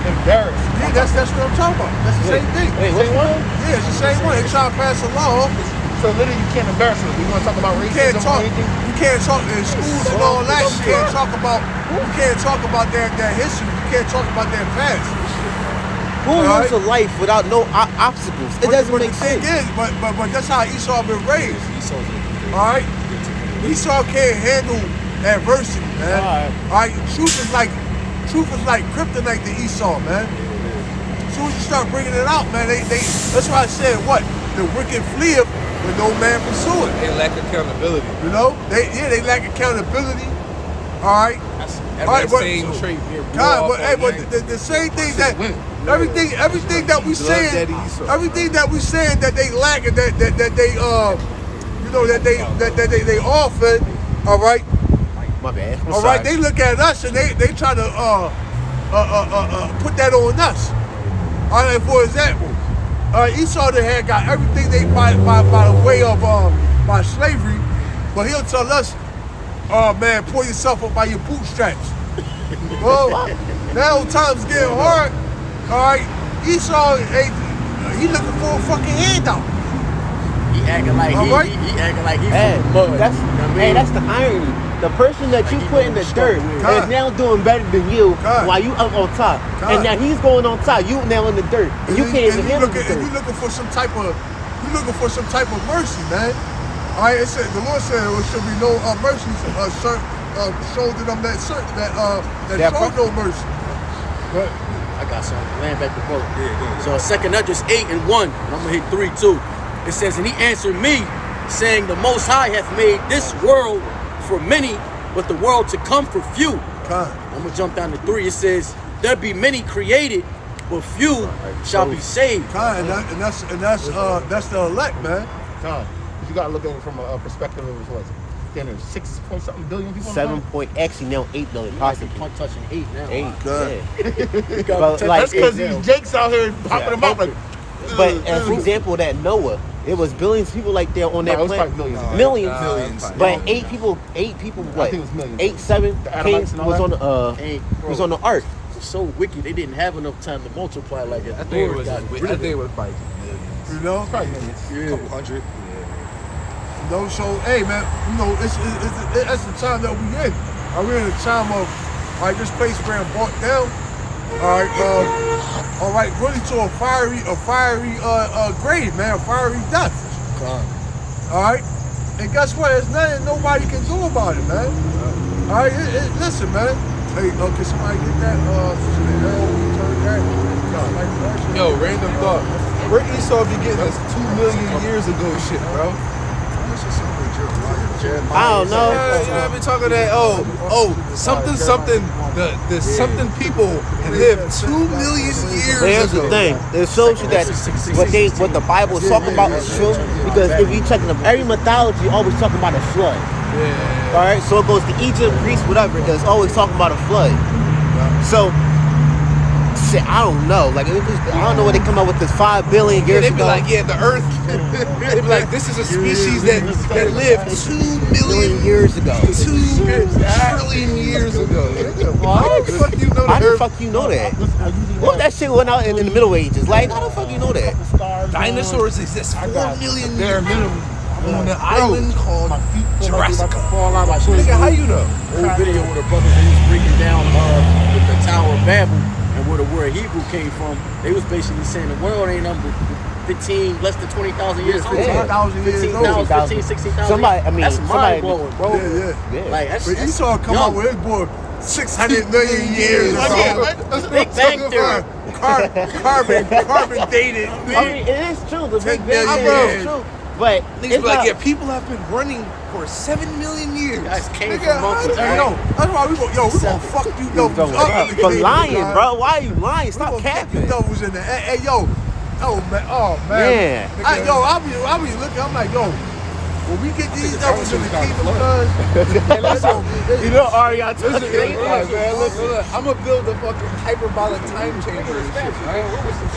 embarrassed. Yeah, that's what I'm talking about. That's the same thing. Wait, what's one? Yeah, it's the same one. They trying to pass a law. So literally, you can't embarrass them. We want to talk about You can't racism talk. or anything. You can't talk in schools and all that. You can't talk about. You can't talk about their history. You can't talk about their past. Who All lives right. a life without no obstacles? It doesn't but make the thing sense. is, but that's how Esau been raised. All right, Esau can't handle adversity, man. All right, truth is like kryptonite to Esau, man. As soon as you start bringing it out, man, they that's why I said what the wicked fleeth when no man pursue it. They lack accountability. You know, they lack accountability. All right. That same trait being God, brought off but on the same thing that everything that we saying, Daddy Esau. everything that we saying that they lack and that they offer, all right, My bad. all right. They look at us and they try to put that on us. All right, for example, Esau had got everything they by the way of by slavery, but he'll tell us, oh man, pull yourself up by your bootstraps. Well, now times getting hard. All right, Esau, he looking for a fucking handout. He acting like All right. he acting like he's Hey, from mud. that's the irony. The person that you put in the dirt God. is now doing better than you God. while you up on top. God. And now he's going on top. You now in the dirt. And you can't even handle the And you dirt. looking for some type of mercy, man. All right, it said the Lord said there should be no mercy shown to them that showed no mercy. But I got some. Land back the boat. Yeah, go ahead. So second Esdras 8 and 1, and I'm gonna hit 3 too. It says, and he answered me, saying, the Most High hath made this world for many, but the world to come for few. Con. I'm gonna jump down to 3. It says, there be many created, but few shall be saved. Con, and that's the elect, man. Tom, you gotta look at it from a perspective of what? Then there's 6 point something billion people. on the 7 point, actually now 8 billion, possibly. Punt touching 8 now. 8, Good. yeah. Got But, touch- like, That's because it- these Jakes out here popping them up like. But as an example of that Noah, it was billions of people like there on that No, it was planet. probably millions. Millions. Millions. But 8 people, what? think it was millions. 8, 7 The came, Adamites and all was that? on the Hey, was bro, on the ark. so wicked. They didn't have enough time to multiply like that. I think it was. got I rid think of it it. was probably millions. You know? Probably millions. A couple hundred. You know, so hey man, you know, it's the time that we in. We're in a time of this place being brought down. All right, really to a fiery grave, man, a fiery death. All right, and guess what? There's nothing nobody can do about it, man. All right, listen, man. Hey, can somebody get that? Yo, random thought. Where Esau be getting this 2 million years ago shit, bro? I don't know. Yeah, you know, I've been talking that. Something. The something people lived 2 million years Here's ago. the thing. It shows you that what the Bible is talking about is true. Because if you check every mythology, always talking about a flood. Yeah. All right, so it goes to Egypt, Greece, whatever. It's always talking about a flood. So, shit, I don't know. Like, I don't know where they come up with this 5 billion years They be ago. like, yeah, the Earth. They be like, this is a species that lived 2 million years ago. 2 trillion years ago. What? How the fuck you know How the the Earth? fuck you know that? What that shit went out in the Middle Ages? Like, how the fuck you know that? Dinosaurs exist 4 million years on an island called Jurassic. Nigga, how you know? Old video with a brother who was breaking down the Tower of Babel and where the word Hebrew came from. They was basically saying the world ain't number 15, less than 20,000 years old. 15,000 years old. 15,000, 16,000. Somebody, I mean, that's somebody- mind blowing, bro. Yeah. Yeah. Like that's, But that's Esau come young. out with his boy 600 million years or something. Big Bang Theory. Carbon dated. I mean, it is true. The Big 10 Bang million Theory is years. true. But Niggas it's be like, not, yeah, people have been running for 7 million years. Guys came Nigga, from monkeys. Hey, yo, that's why we gonna fuck you doubles up. in the for kingdom, lying, God. bro. Why are you lying? We Stop gonna fuck you capping. doubles in there. Hey, yo. Oh man. Man. I'll be looking. I'm like, yo. When we get these doubles in the kingdom, cuz. You know, Ari, I told Look, I'm gonna build a fucking hyperbolic time chamber and shit, right?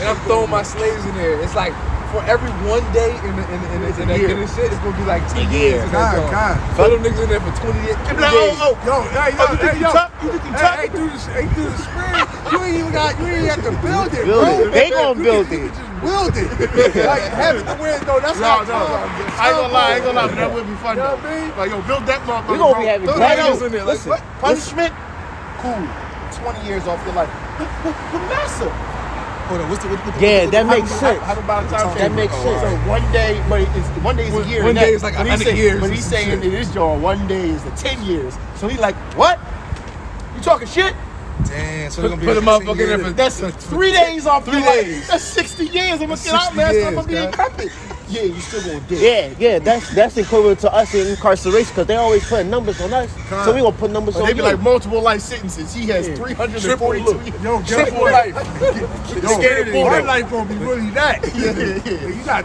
And I'm throwing my slaves in there. It's like for every one day in the shit, it's gonna be like 10 years. in that joint. God. Throw them niggas in there for 28 days. Yo, hey, yo. You think you Hey, through the spirit, you ain't even have to build it, Build bro. it. They gonna build You it. just build it. Like, have it to where, no, that's No, how I ain't gonna lie, but that would be fun. You know though. what I mean? Like, yo, build that motherfucker. We gonna be bro. having Those battles. niggas in there. Listen, Listen, punishment, cool. 20 years off your life. But massive. Hold on, what's the Yeah, that makes sense. How about time That makes sense. So one day, but one day is a year. One and day that- is like but he's 100 saying- years But or he's some saying shit. in his jar, one day is the 10 years. So he's like, what? You talking shit? Damn, so they're gonna be Put a 16 motherfucker in there years. for That's 3 days off your 3 life. days. That's 60 years. I'm gonna get out, 60 man. years, I'm gonna be guy. decrepit. Yeah, you still gonna dig. Yeah, that's equivalent to us in incarceration because they always put numbers on us. So we gonna put numbers But on they be you. like multiple life sentences. He has 342 years. Yo, guess Triple what? life. Yo, our life gonna be really that. You got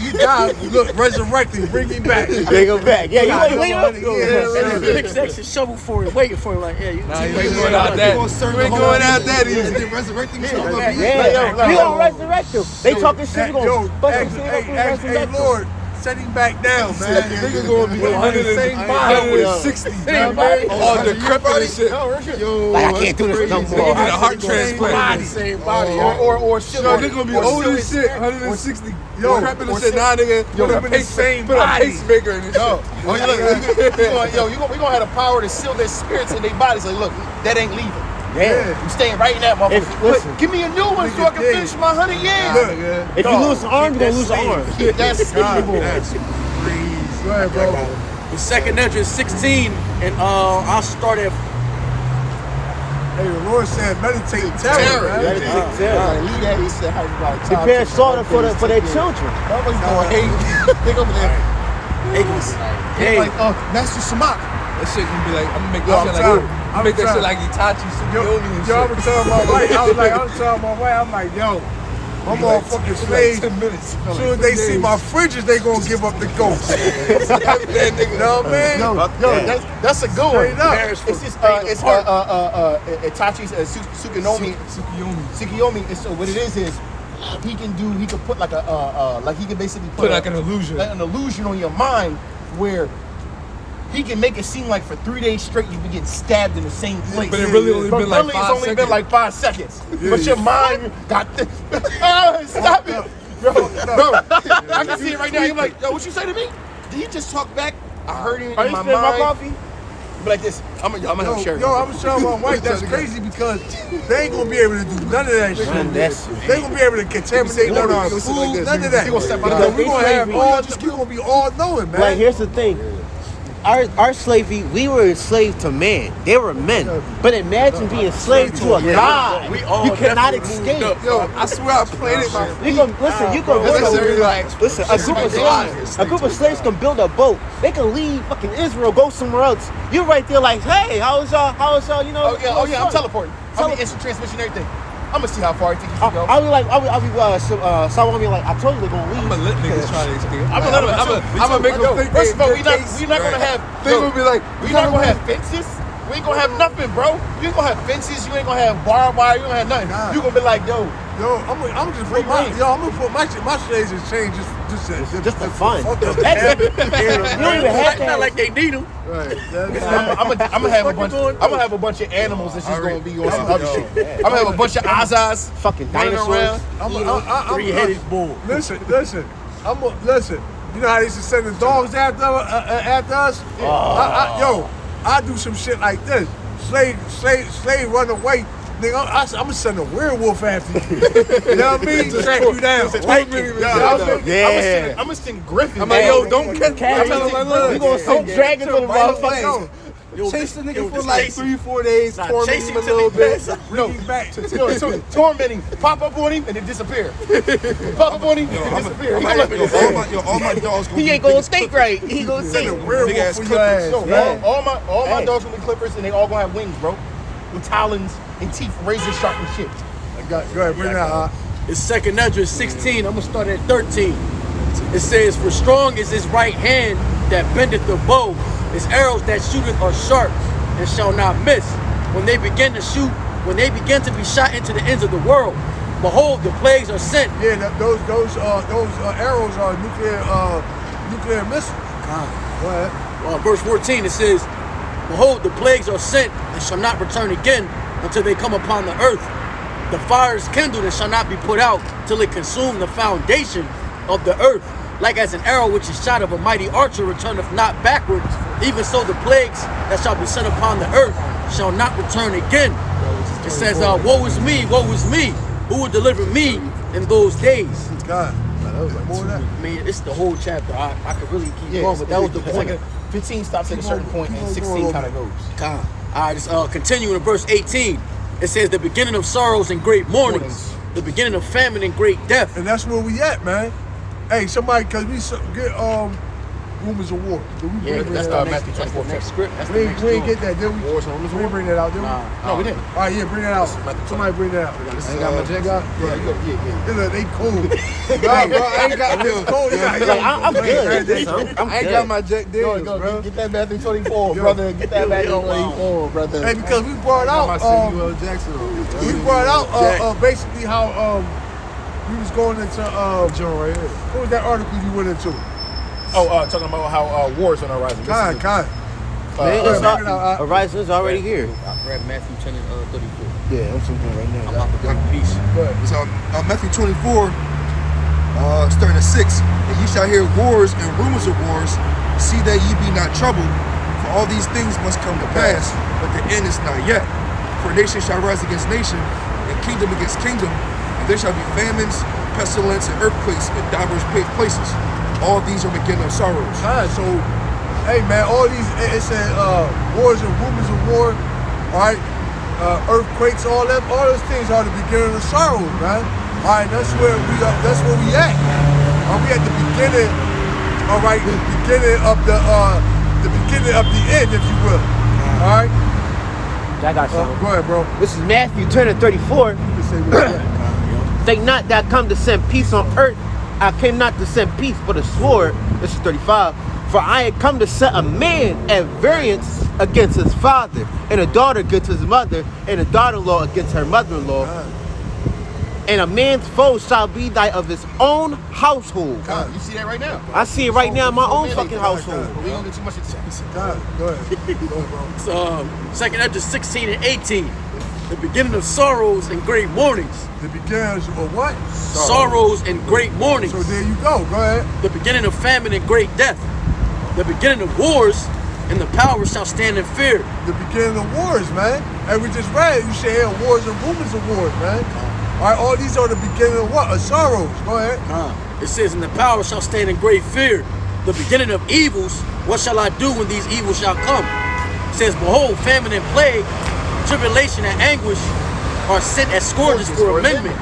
you die, look, resurrecting, bring him back. They go back. Yeah, you wait. And then pickaxe and shovel for it, waiting for it. Like, yeah, you Nah, you wait ain't for going it. out that. gonna serve You ain't the going whole out that people. easy. They're resurrecting Yeah, some of like, them. Yeah, we gonna resurrect them. They talking shit. We Yo, gonna bust hey, them shit hey, up. We hey, resurrect them. Lord, set him back down, man. Nigga gonna be Same body. 160, man. All decrepit and shit. Yo, Like, I can't do this no They more. need a heart transplant. Same body. Or Yo, they gonna be old as shit, 160. Yo, decrepit and shit. Nah, nigga, put a pacemaker in this Yo, shit. oh, look, we gonna have the power to seal their spirits in their bodies. Like, look, that ain't leaving. Yeah. I'm staying right in that motherfucker. If- listen. Look, give me a new one so I can Nigga, finish my 100 years. Look, If you lose an arm, you gonna lose an arm. Keep that stable. Go ahead, bro. The second Esdras 16, and I'll start at Hey, the Lord said meditate terror, man. Meditate terror. Leave that. He said, "How about Prepare slaughter for their children. Motherfuckers going hate. They over there. Hey, Like, Master Samak. That shit gonna be like, I'm gonna make Yo, that shit I'm like, trying- I'm make that I'm shit like Itachi, Tsukuyomi and Yo, I'm shit. telling my wife, I'm like, yo, my motherfucking slaves, 10 minutes. as soon as they see my fridges, they gonna give up the ghost. You know what I mean? Yo, that's a good one. Straight up. It's just Itachi's Tsukuyomi. Tsukuyomi. And so what it is he can put like like he can basically Put like an illusion. like an illusion on your mind where he can make it seem like for 3 days straight you've been getting stabbed in the same place. But it really only But been like really 5 it's only seconds. been like 5 seconds. But your mind got stop it. Bro, I can see it right now. You're like, yo, what you say to me? Did he just talk back? I heard him Are in you my spilling mind. my coffee? But like this, I'm gonna have Sherry. Yo, I'm telling my wife that's crazy because they ain't gonna be able to do none of that shit. They ain't gonna be able to contaminate none of our He gonna sit like food, this. none of He that. gonna step out Because of we the gonna have slavery. all, we gonna be all knowing, man. Like, here's the thing. Our slavery, we were enslaved to man. They were men. But imagine being enslaved to a god. we all You cannot definitely moved escape. up. Yo, I swear I played it. You can listen. You can listen. A group of slaves can build a boat. They can leave fucking Israel, go somewhere else. You're right there, like, hey, how's y'all? You know? Oh yeah, I'm teleporting. I'm in instant transmission, everything. I'm gonna see how far I think you can go. I'll be like, someone be like, I told you they're gonna leave. I'm gonna let niggas try to escape. I'm gonna let him. I'm gonna make them think First of all, they- we're not gonna have. They gonna be like, we're not gonna have fences. We ain't gonna have nothing, bro. You ain't gonna have fences. You ain't gonna have barbed wire. You ain't gonna have nothing. You gonna be like, yo, Yo, I'm just Free put my reign. I'm gonna put my slaves in change just for fun. fuck That's up. it. You don't even have to Not have like they need them. Right. I'm gonna have a bunch. I'm gonna have a bunch of animals that's just gonna be on some other shit. I'm gonna have a bunch of Azaz fucking running dinosaurs. around. Three-headed bull. Listen. Listen. You know how they used to send the dogs after us? I do some shit like this. Slave run away. Nigga, I'm gonna send a werewolf after you. You know what I mean? Track you down. Yeah. I'm gonna send Griffin. I'm like, yo, don't catch me. I'm I'm telling my look. We gonna send dragons on the motherfucker. Chase the nigga yo, for just like chase him. 3-4 days, torment chase him him a till little he bit. passes. No, so tormenting. Pop up on him and then disappear. Pop up on him and then disappear. All my dogs gonna He ain't gonna think right. He gonna Send a think. werewolf Big ass for your ass. So man. all my Hey. dogs gonna be clippers and they all gonna have wings, bro. With talons and teeth, razor sharp and shit. Go ahead, bring that out. It's 2nd Ezra 16. I'm gonna start at 13. It says, "For strong is his right hand that bendeth the bow. His arrows that shooteth are sharp and shall not miss. When they begin to shoot, when they begin to be shot into the ends of the world, behold, the plagues are sent." Yeah, those arrows are nuclear missiles. Go ahead. Verse 14, it says, "Behold, the plagues are sent and shall not return again until they come upon the earth. The fire is kindled and shall not be put out till it consume the foundation of the earth. Like as an arrow which is shot of a mighty archer returneth not backwards, even so the plagues that shall be sent upon the earth shall not return again." It says, woe is me, who will deliver me in those days? God. More than that. I mean, it's the whole chapter. I could really keep going, but that was the It's point. like 15 stops at a certain point and 16 kind of goes. All right, it's continuing in verse 18. It says, "The beginning of sorrows and great mournings, the beginning of famine and great death." And that's where we at, man. Hey, somebody, cause we get rumors of war. Did we Yeah, bring that's that out? the next, that's the next script. That's the We next ain't joint. get that, did we? Wars and rumors of We didn't war? bring that out, did we? Nah. No, we didn't. All right, yeah, bring that out. Somebody bring that out. I ain't got my jacket. Yeah. Look, they cool. Nah, bro, I ain't got It's cold. I'm good. I'm I ain't good. got my Jack Daniels, Go, bro. get that Matthew 24, brother. Get that Matthew 24, brother. Hey, because we brought My out, Samuel L. Jackson. we brought out basically how we was going into John right here. what was that article you went into? Talking about how wars on the horizon. God. Man, bring it out. Horizon's already here. I grabbed Matthew 10 and 34. Yeah, I'm something right I'm now. about to go in peace. So Matthew 24, starting at 6, "And ye shall hear wars and rumors of wars. See that ye be not troubled, for all these things must come to pass, but the end is not yet. For nation shall rise against nation, and kingdom against kingdom, and there shall be famines, pestilence, and earthquakes in divers places. All these are beginning of sorrows." So, hey man, all these it said wars and rumors of war. All right, earthquakes, all those things are the beginning of sorrows, man. All right, that's where we at. We at the beginning. All right, the beginning of the end, if you will. All right. I got something. Go ahead, bro. This is Matthew 10:34. You can say what you got. Think not that I come to send peace on earth. I came not to send peace, but a sword. This is 35. For I had come to set a man at variance against his father, and a daughter against his mother, and a daughter-in-law against her mother-in-law. And a man's foe shall be thy of his own household. You see that right now? I see it right now in my own fucking household. We don't get too much attention. Go ahead. Go ahead, bro. It's 2 Ezra 16 and 18. The beginning of sorrows and great mournings. The beginnings of what? Sorrows and great mournings. So there you go. Go ahead. The beginning of famine and great death. The beginning of wars, and the power shall stand in fear. The beginning of wars, man. And we just read, you should hear wars and rumors of wars, man. All right, all these are the beginning of what? Of sorrows. Go ahead. It says, and the power shall stand in great fear. The beginning of evils, what shall I do when these evils shall come? It says, behold, famine and plague, tribulation and anguish are sent as scourges for amendment.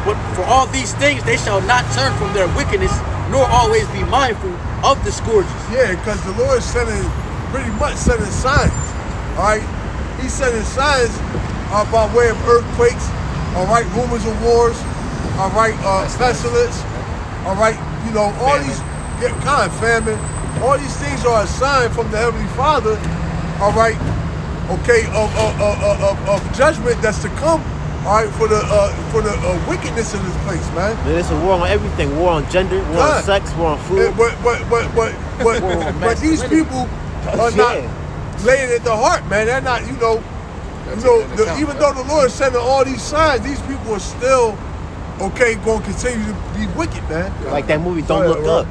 But for all these things they shall not turn from their wickedness, nor always be mindful of the scourges. Yeah, because the Lord is pretty much sending signs. All right, He's sending signs by way of earthquakes. All right, rumors of wars. All right, pestilence. All right, you know, all these kind of famine. All these things are a sign from the Heavenly Father. All right, okay, of judgment that's to come. All right, for the wickedness in this place, man. It's a war on everything. War on gender, war on sex, war on food. But these people are not laying at the heart, man. They're not, even though the Lord is sending all these signs, these people are still, going to continue to be wicked, man. Like that movie, Don't Look Up.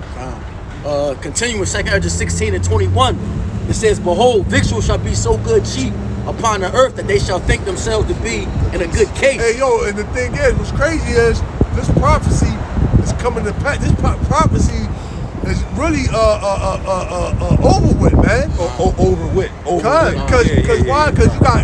Continuing with 2 Ezra 16 and 21, it says, behold, victuals shall be so good cheap upon the earth that they shall think themselves to be in a good case. Hey, and the thing is, what's crazy is this prophecy is coming to pass. This prophecy is really over with, man. Over with. Because why? Because you got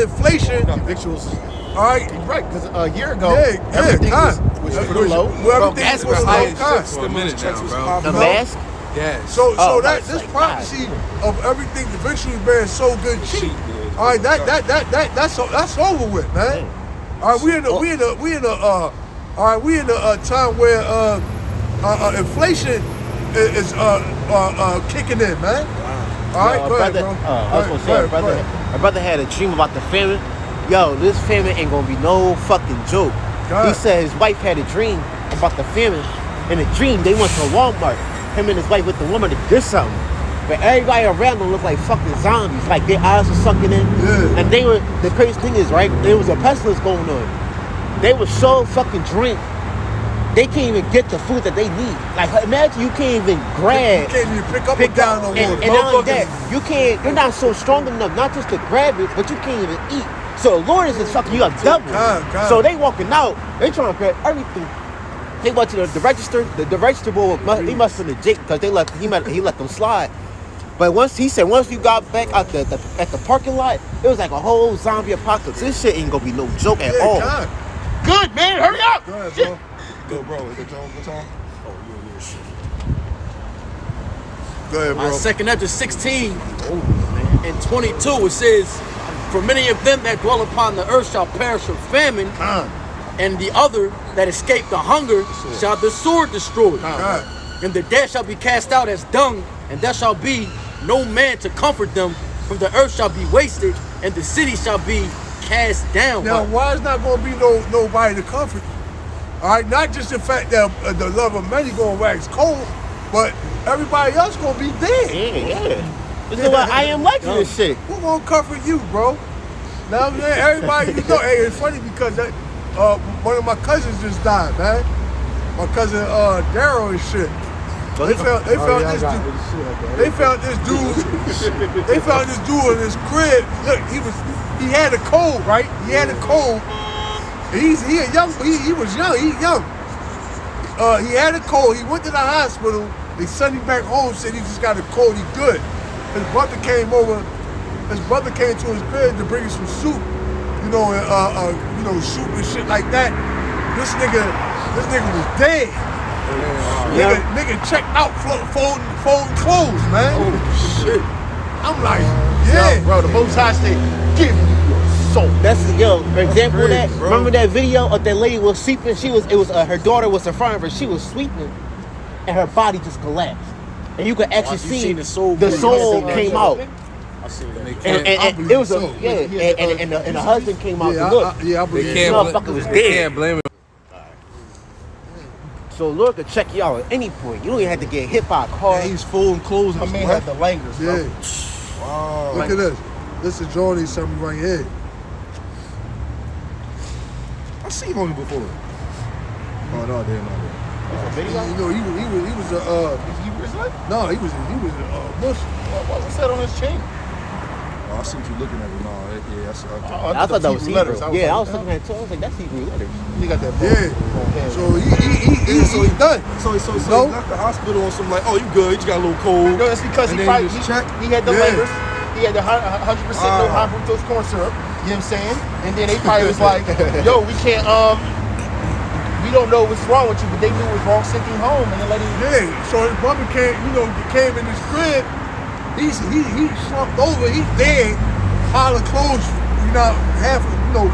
inflation. Victuals. All right. Right, because a year ago, Yeah, everything con. was pretty low. Everything was low cost. For a minute now, bro. The mask? Yes. So that's this like prophecy of everything eventually being so good cheap. All right, that's over with, man. All right, we in a time where inflation is kicking in, man. All right, go ahead, bro. I was gonna say, my brother had a dream about the famine. Yo, this famine ain't gonna be no fucking joke. He said his wife had a dream about the famine. In a dream, they went to Walmart. Him and his wife with the woman to get something. But everybody around them looked like fucking zombies. Like their eyes were sucking in. Yeah. And the crazy thing is, right, there was a pestilence going on. They were so fucking drunk, they can't even get the food that they need. Like, imagine you can't even grab. You can't even pick up or down no and water. not only that, you're not so strong enough not just to grab it, but you can't even eat. So the Lord is just fucking you up double. God. So they walking out, they trying to grab everything. They went to the register. The register boy, he must have been a Jake because he let them slide. But once you got back at the parking lot, it was like a whole zombie apocalypse. This shit ain't gonna be no joke at all. God. Good, man. Hurry up. Go ahead, bro. Go, bro. Is it What's on? Go ahead, bro. 2 Ezra 16 and 22, it says, for many of them that dwell upon the earth shall perish of famine, and the other that escape the hunger shall the sword destroy. And the dead shall be cast out as dung, and there shall be no man to comfort them, for the earth shall be wasted, and the city shall be cast down. Now, why is not going to be nobody to comfort you? All right, not just the fact that the love of many going to wax cold, but everybody else going to be dead. Yeah. This is why I am liking this shit. Who going to comfort you, bro? Now, man, everybody, hey, it's funny because one of my cousins just died, man. My cousin Daryl and shit. They found this dude in his crib. Look, he had a cold, right? He had a cold. He was young. He young. He had a cold. He went to the hospital. They sent him back home. Said he just got a cold. He good. His brother came to his crib to bring him some soup. you know, and shooting shit like that. This nigga was dead. Nigga checked out folding clothes, man. Oh shit. I'm like, yeah. Yo, bro, the Most High said, give me your soul. That's for example of that. crazy, bro. Remember that video of that lady was sweeping? Her daughter was in front of her. She was sweeping, and her body just collapsed, and you could actually You see seen the soul came out. I seen that. And it was and the husband came out to look. I believe They it. can't, motherfucker was they dead. can't blame him. So Lord could check y'all at any point. You don't even have to get hit by a car. Yeah, he's folding clothes My and man stuff. had the langers, bro. Yeah. Wow. Look at this. This is Jordan something right here. I seen homie before. Oh no, they not. You know, he was a no, he was a Muslim. What's it said on his chain? Oh, I see what you looking at. No, yeah, I see. Okay. I thought that was Hebrew Hebrew. Yeah, I was looking at it too. I was like, that's Hebrew letters. He got that. Yeah. So he done. So No. he left the hospital on some like, oh, you good? You just got a little cold. No, it's because And he then probably you just check. he had the Yeah. langers. He had the 100% no high fructose corn syrup. You know what I'm saying? And then they probably was like, yo, we can't we don't know what's wrong with you, but they knew it was wrong, sent him home and then let him. Yeah. So his brother came in his crib. He slumped over. He's dead. Pile of clothes, half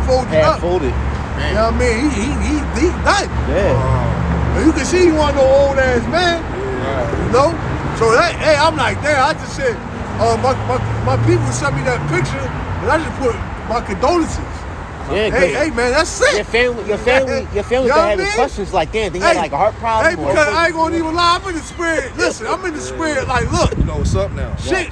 folded Half up. folded. You know what I mean? He done. Yeah. And you can see he wasn't no old ass man. You know? So I'm like, damn, I just said, my people sent me that picture, and I just put my condolences. Yeah, Hey, man, that's sick. your family You know been what I having mean? questions like that. They had like a heart problem. Hey, because I ain't gonna even lie, I'm in the spirit. Listen, I'm in the spirit. Like, look, You know what's up now? shit.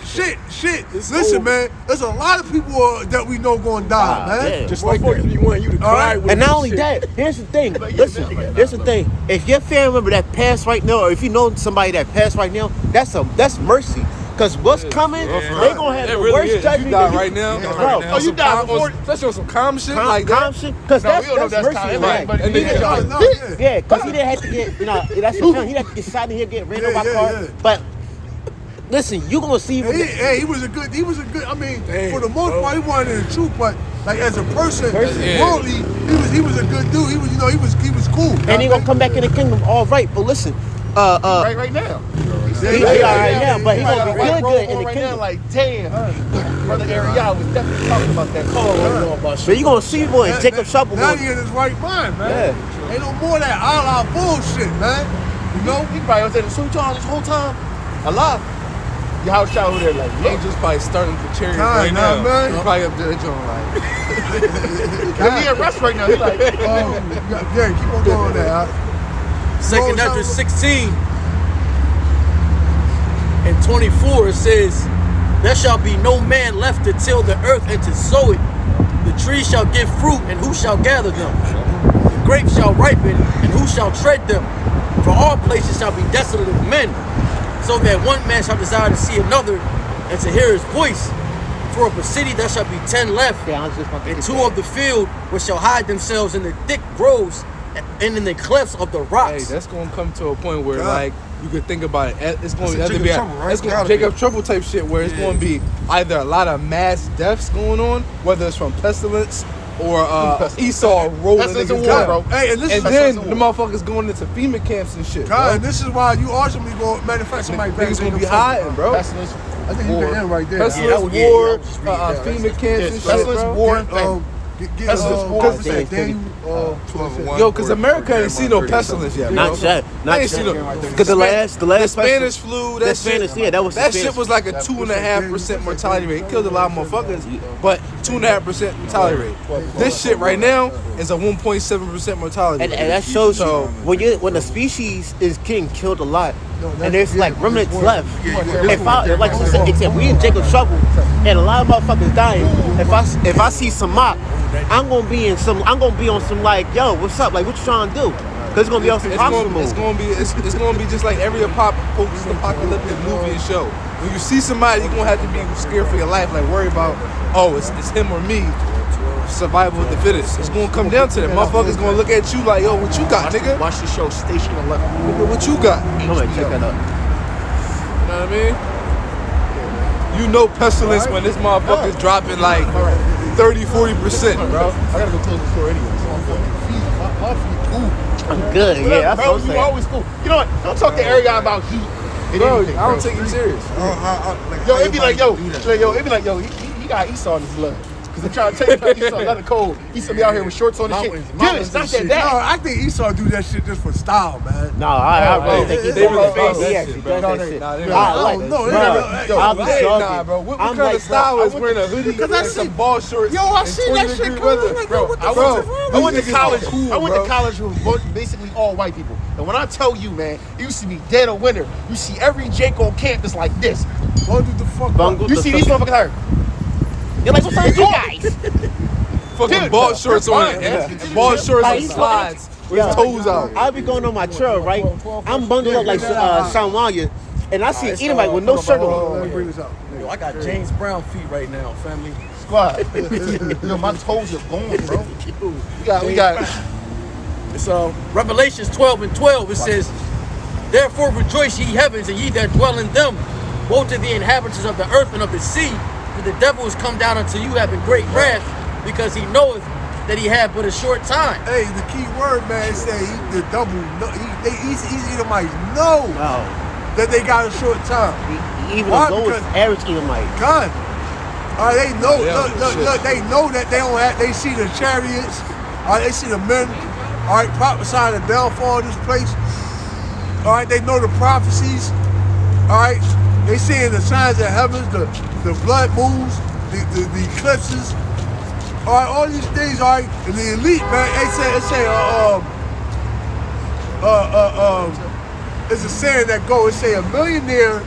Listen, man, there's a lot of people that we know gonna die, man. yeah. Just like that. You want you to cry with And not him only shit. that, here's the thing. Listen, here's the thing. If your family member that passed right now, or if you know somebody that passed right now, that's mercy. Cause what's coming, they gonna have It the really worst is. judgment. You die that right now. Bro, right now. Oh, you died before. Especially on some calm shit calm- like calm that. shit. Cause No, we don't know that's that's mercy. calm, Right. but And he then- got No, this. yeah. Yeah, cause he didn't have to get, that's your family. He had to get shot in here, get ran over by a car. Yeah. But listen, you gonna see. He was a good. I mean, for the most part, he wasn't in the truth, but like as a person, worldly, he was a good dude. He was cool. And he gonna come back in the kingdom, all right. But listen, Right now. he all right now, but he gonna be White good robe in on the right now, kingdom. like, damn. Brother Ariel was definitely talking about that. But you gonna see boy and Jacob Trouble. Now he in his right mind, man. Ain't no more of that all-out bullshit, man. You know? He probably was at the Sultan this whole time. Allah. Your house shot over there, like, They look. just probably starting the cherries Nah, right nah, now. man. He's probably up there joint like. He at rest right now. He like, Yeah, keep on going there. Second Go, chapter son. 16 and 24 it says, there shall be no man left to till the earth and to sow it. The trees shall give fruit, and who shall gather them? The grapes shall ripen, and who shall tread them? For all places shall be desolate of men, so that one man shall desire to see another and to hear his voice. For of a city there shall be 10 left, Yeah, I was just about to and get 2 that. of the field which shall hide themselves in the thick groves and in the clefts of the Hey, rocks. that's gonna come to a point where God. like you could think about it. It's going to That's either a be Jacob Trouble, right? it's gonna Gotta Jacob be. Trouble type shit where it's Yeah. going to be either a lot of mass deaths going on, whether it's from pestilence or Esau rolling Pestilence and niggas war, down. bro. Hey, and this And is then Pestilence the and war. motherfuckers going into FEMA camps and shit. God, bro. and this is why you ultimately go manufacture like that. Niggas gonna be hiding, bro. pestilence, I think you war. can end right there. Pestilence, that was- yeah, war, that was just reading that, right? FEMA camps and shit, Pestilence, bro. war, and famine. Get Pestilence, war, what was and that? famine. Daniel, 12:1. Yo, because America ain't seen no pestilence yet, bro. Not yet. They Not ain't seen yet. no. Because the last The Spanish flu, that the shit, Spanish, yeah, that was the that Spanish. shit was like a 2.5% mortality rate. It killed a lot of motherfuckers, but 2.5% mortality rate. This shit right now is a 1.7% mortality And, rate. and that shows So- you when the species is getting killed a lot, that's- and there's like yeah, remnants this left. one- If I like you said, except we in Jacob Trouble, and a lot of motherfuckers dying. If I see some mock, I'm gonna be on some like, yo, what's up? Like, what you trying to do? Cause it's gonna be on some It's proximate gonna, move. it's gonna be just like every post-apocalyptic movie and show. When you see somebody, you're gonna have to be scared for your life, like worry about, oh, it's him or me. Survival of the fittest. It's gonna come down to that. Motherfuckers gonna look at you like, yo, what you got, nigga? Watch the show Station 11. Nigga, what you got? I'm gonna check that out. You know what I mean? You know pestilence when this motherfucker's dropping like 30-40%, bro. I gotta go close the store anyway. So my feet cool. I'm good. Yeah, that's bro, what I'm you saying. always cool. You know what? Don't talk to Ariana about heat. and Bro, anything, I don't bro. take him serious. Yo, it'd be like, yo, it'd be like, yo, he got Esau in his blood. Because I'm trying to tell you, Esau leather cold. Esau be out here with shorts on and shit. Dude, it's not that No, bad. I think Esau do that shit just for style, man. No, I really think he's they really bro. face He that actually shit, does bro. that shit. Nah, they I really- like no, it. no, Bro, yo, I'm Hey, joking. nah, bro. What I'm kind like, of style bro, is wearing a hoodie Because I and see- some ball shorts? Yo, I in seen that 20 shit degree coming. weather? I'm like, Bro, yo, what the I fuck? went to These niggas college. are cool, I went bro. to college with basically all white people. And when I tell you, man, it used to be dead of winter. You see every Jake on campus like this. Bundle the fuck Bungle up. You see these motherfuckers here. You're like, what's up with you guys? Fucking Dude, ball bro, shorts you're on fine, it. man. And ball shorts Like, and slides with Yo, his toes out. I'll be going on my trail, right? I'm bundled up like Sean Wanya, and I see an Edomite with no shirt on. Let me bring this up. Yo, I got James Brown feet right now, family. Squad. Yo, my toes are gone, bro. We got. It's Revelations 12:12. It says, "Therefore rejoice, ye heavens, and ye that dwell in them. Woe to the inhabitants of the earth and of the sea, for the devil is come down unto you having great wrath, because he knoweth that he had but a short time." Hey, the key word, man, say the double. No, these Edomites know Wow. that they got a short time. Even Why? the lowest Because- average Edomite. God. They know. Yeah, Look. They know that they don't have. They see the chariots. They see the men. All right, prophesying the downfall of this place. All right, they know the prophecies. All right, they seeing the signs of heavens, the blood moves, the eclipses. All right, all these things. All right, and the elite, man. It's a saying that go. It say a millionaire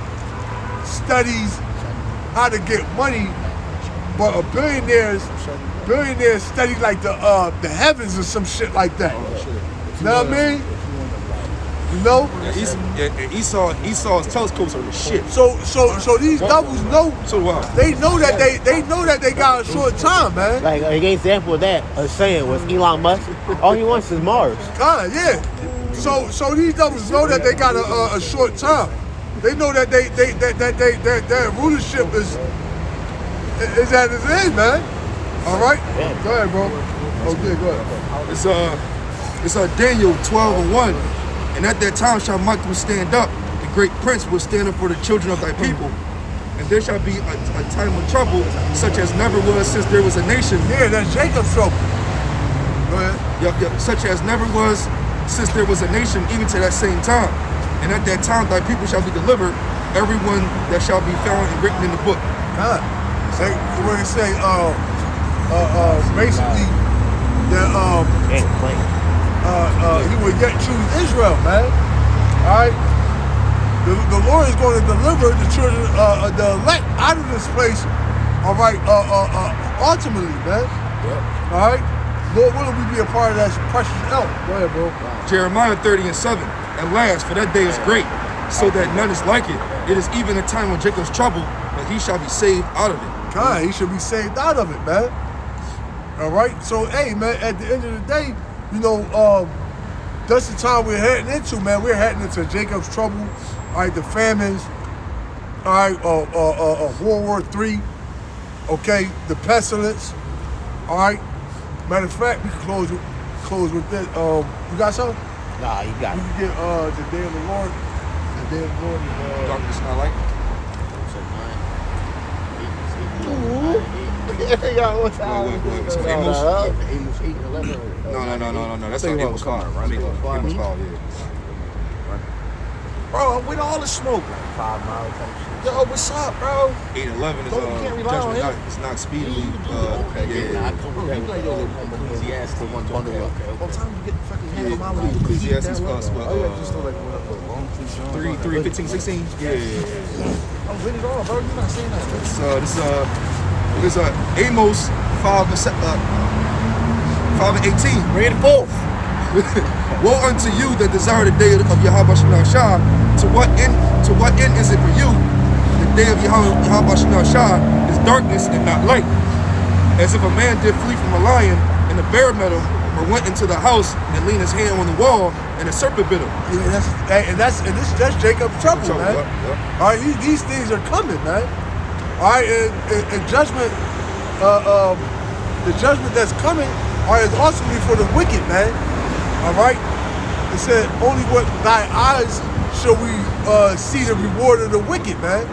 studies how to get money, but a billionaires study like the heavens or some shit like that. You know what I mean? You know? Esau's telescopes are the shit. So these doubles know. So do I. They know that they got a short time, man. Like an example of that, a saying was Elon Musk. All he wants is Mars. God, yeah. So these doubles know that they got a short time. They know that their rulership is at its end, man. All right. Yeah. Go ahead, bro. Okay, go ahead. It's Daniel 12:1. And at that time shall Michael stand up, the great prince will stand up for the children of thy people. And there shall be a time of trouble, such as never was since there was a nation. Yeah, that's Jacob's trouble. Go ahead. Yep, such as never was since there was a nation, even to that same time. And at that time thy people shall be delivered, everyone that shall be found and written in the book. God. Say, what it say, basically, that Ain't playing. he would yet choose Israel, man. All right. The Lord is going to deliver the children, the elect out of this place. All right. Ultimately, man. Yep. All right. Lord, will we be a part of that precious elk? Go ahead, bro. Jeremiah 30:7. At last, for that day is great, so that none is like it. It is even a time of Jacob's trouble, but he shall be saved out of it. God, he should be saved out of it, man. All right. So, hey, man, at the end of the day, you know, that's the time we're heading into, man. We're heading into Jacob's trouble, all right, the famines, all right, World War III, okay, the pestilence, all right. Matter of fact, we can close with this. You got something? Nah, you got We it. can get the day of the Lord. The day of the Lord is Darkness not light. Yo, what's up? Wait. So Amos? No. That's not Amos 5, right? Amos 5, yeah. Bro, I'm with all the smoke. 5 miles type shit. Yo, what's up, bro? 811 is Don't- you can't rely on judgment. him. It's not speedily. Nah, I come with that. Ecclesiastes. One bundle up. By the time you get the fucking handle of my life, Ecclesiastes plus Oh, 3, 15, 16. Yeah. I'm with it all, bro. You're not saying that. This is Amos 5 and 18. Bring it forth. Woe unto you that desire the day of Yahweh Shemel Shah. To what end is it for you? The day of Yahweh Shemel Shah is darkness and not light. As if a man did flee from a lion and a bear met him, or went into the house and leaned his hand on the wall and a serpent bit him. Yeah, that's Jacob's trouble, man. Yep. All right, these things are coming, man. All right, and judgment, the judgment that's coming, all right, is ultimately for the wicked, man. All right. It said, only what thy eyes shall we see the reward of the wicked, man.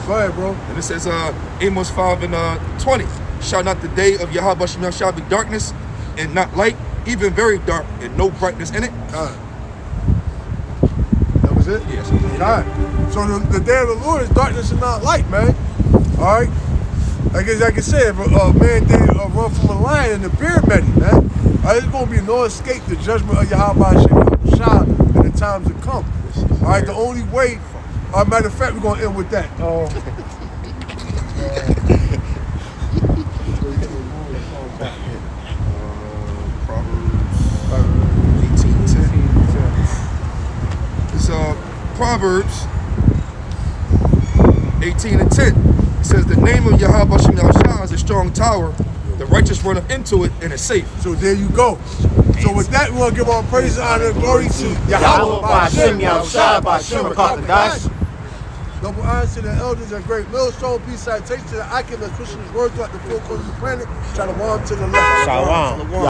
Go ahead, bro. And it says Amos 5 and 20. Shall not the day of Yahweh Shemel shall be darkness and not light, even very dark and no brightness in it? God. That was it? Yes. God. So the day of the Lord is darkness and not light, man. All right? Like I said, man, they run from a lion and the bear met him, man. There's going to be no escape the judgment of Yahweh Shah in the times to come. All right? The only way, matter of fact, we're going to end with that. Proverbs 18:10. It's Proverbs 18:10. It says the name of Yahweh Shemel Shah is a strong tower. The righteous runneth into it and is safe. So there you go. So with that, we want to give all praise, honor, and glory to Yahweh Ba'ashem Yahushua Ba'ashem Rakakadash. Double honors to the elders and great millstone. Peace citation to the icon that's pushing his word throughout the four corners of the planet. Shalom to the left. Shalom.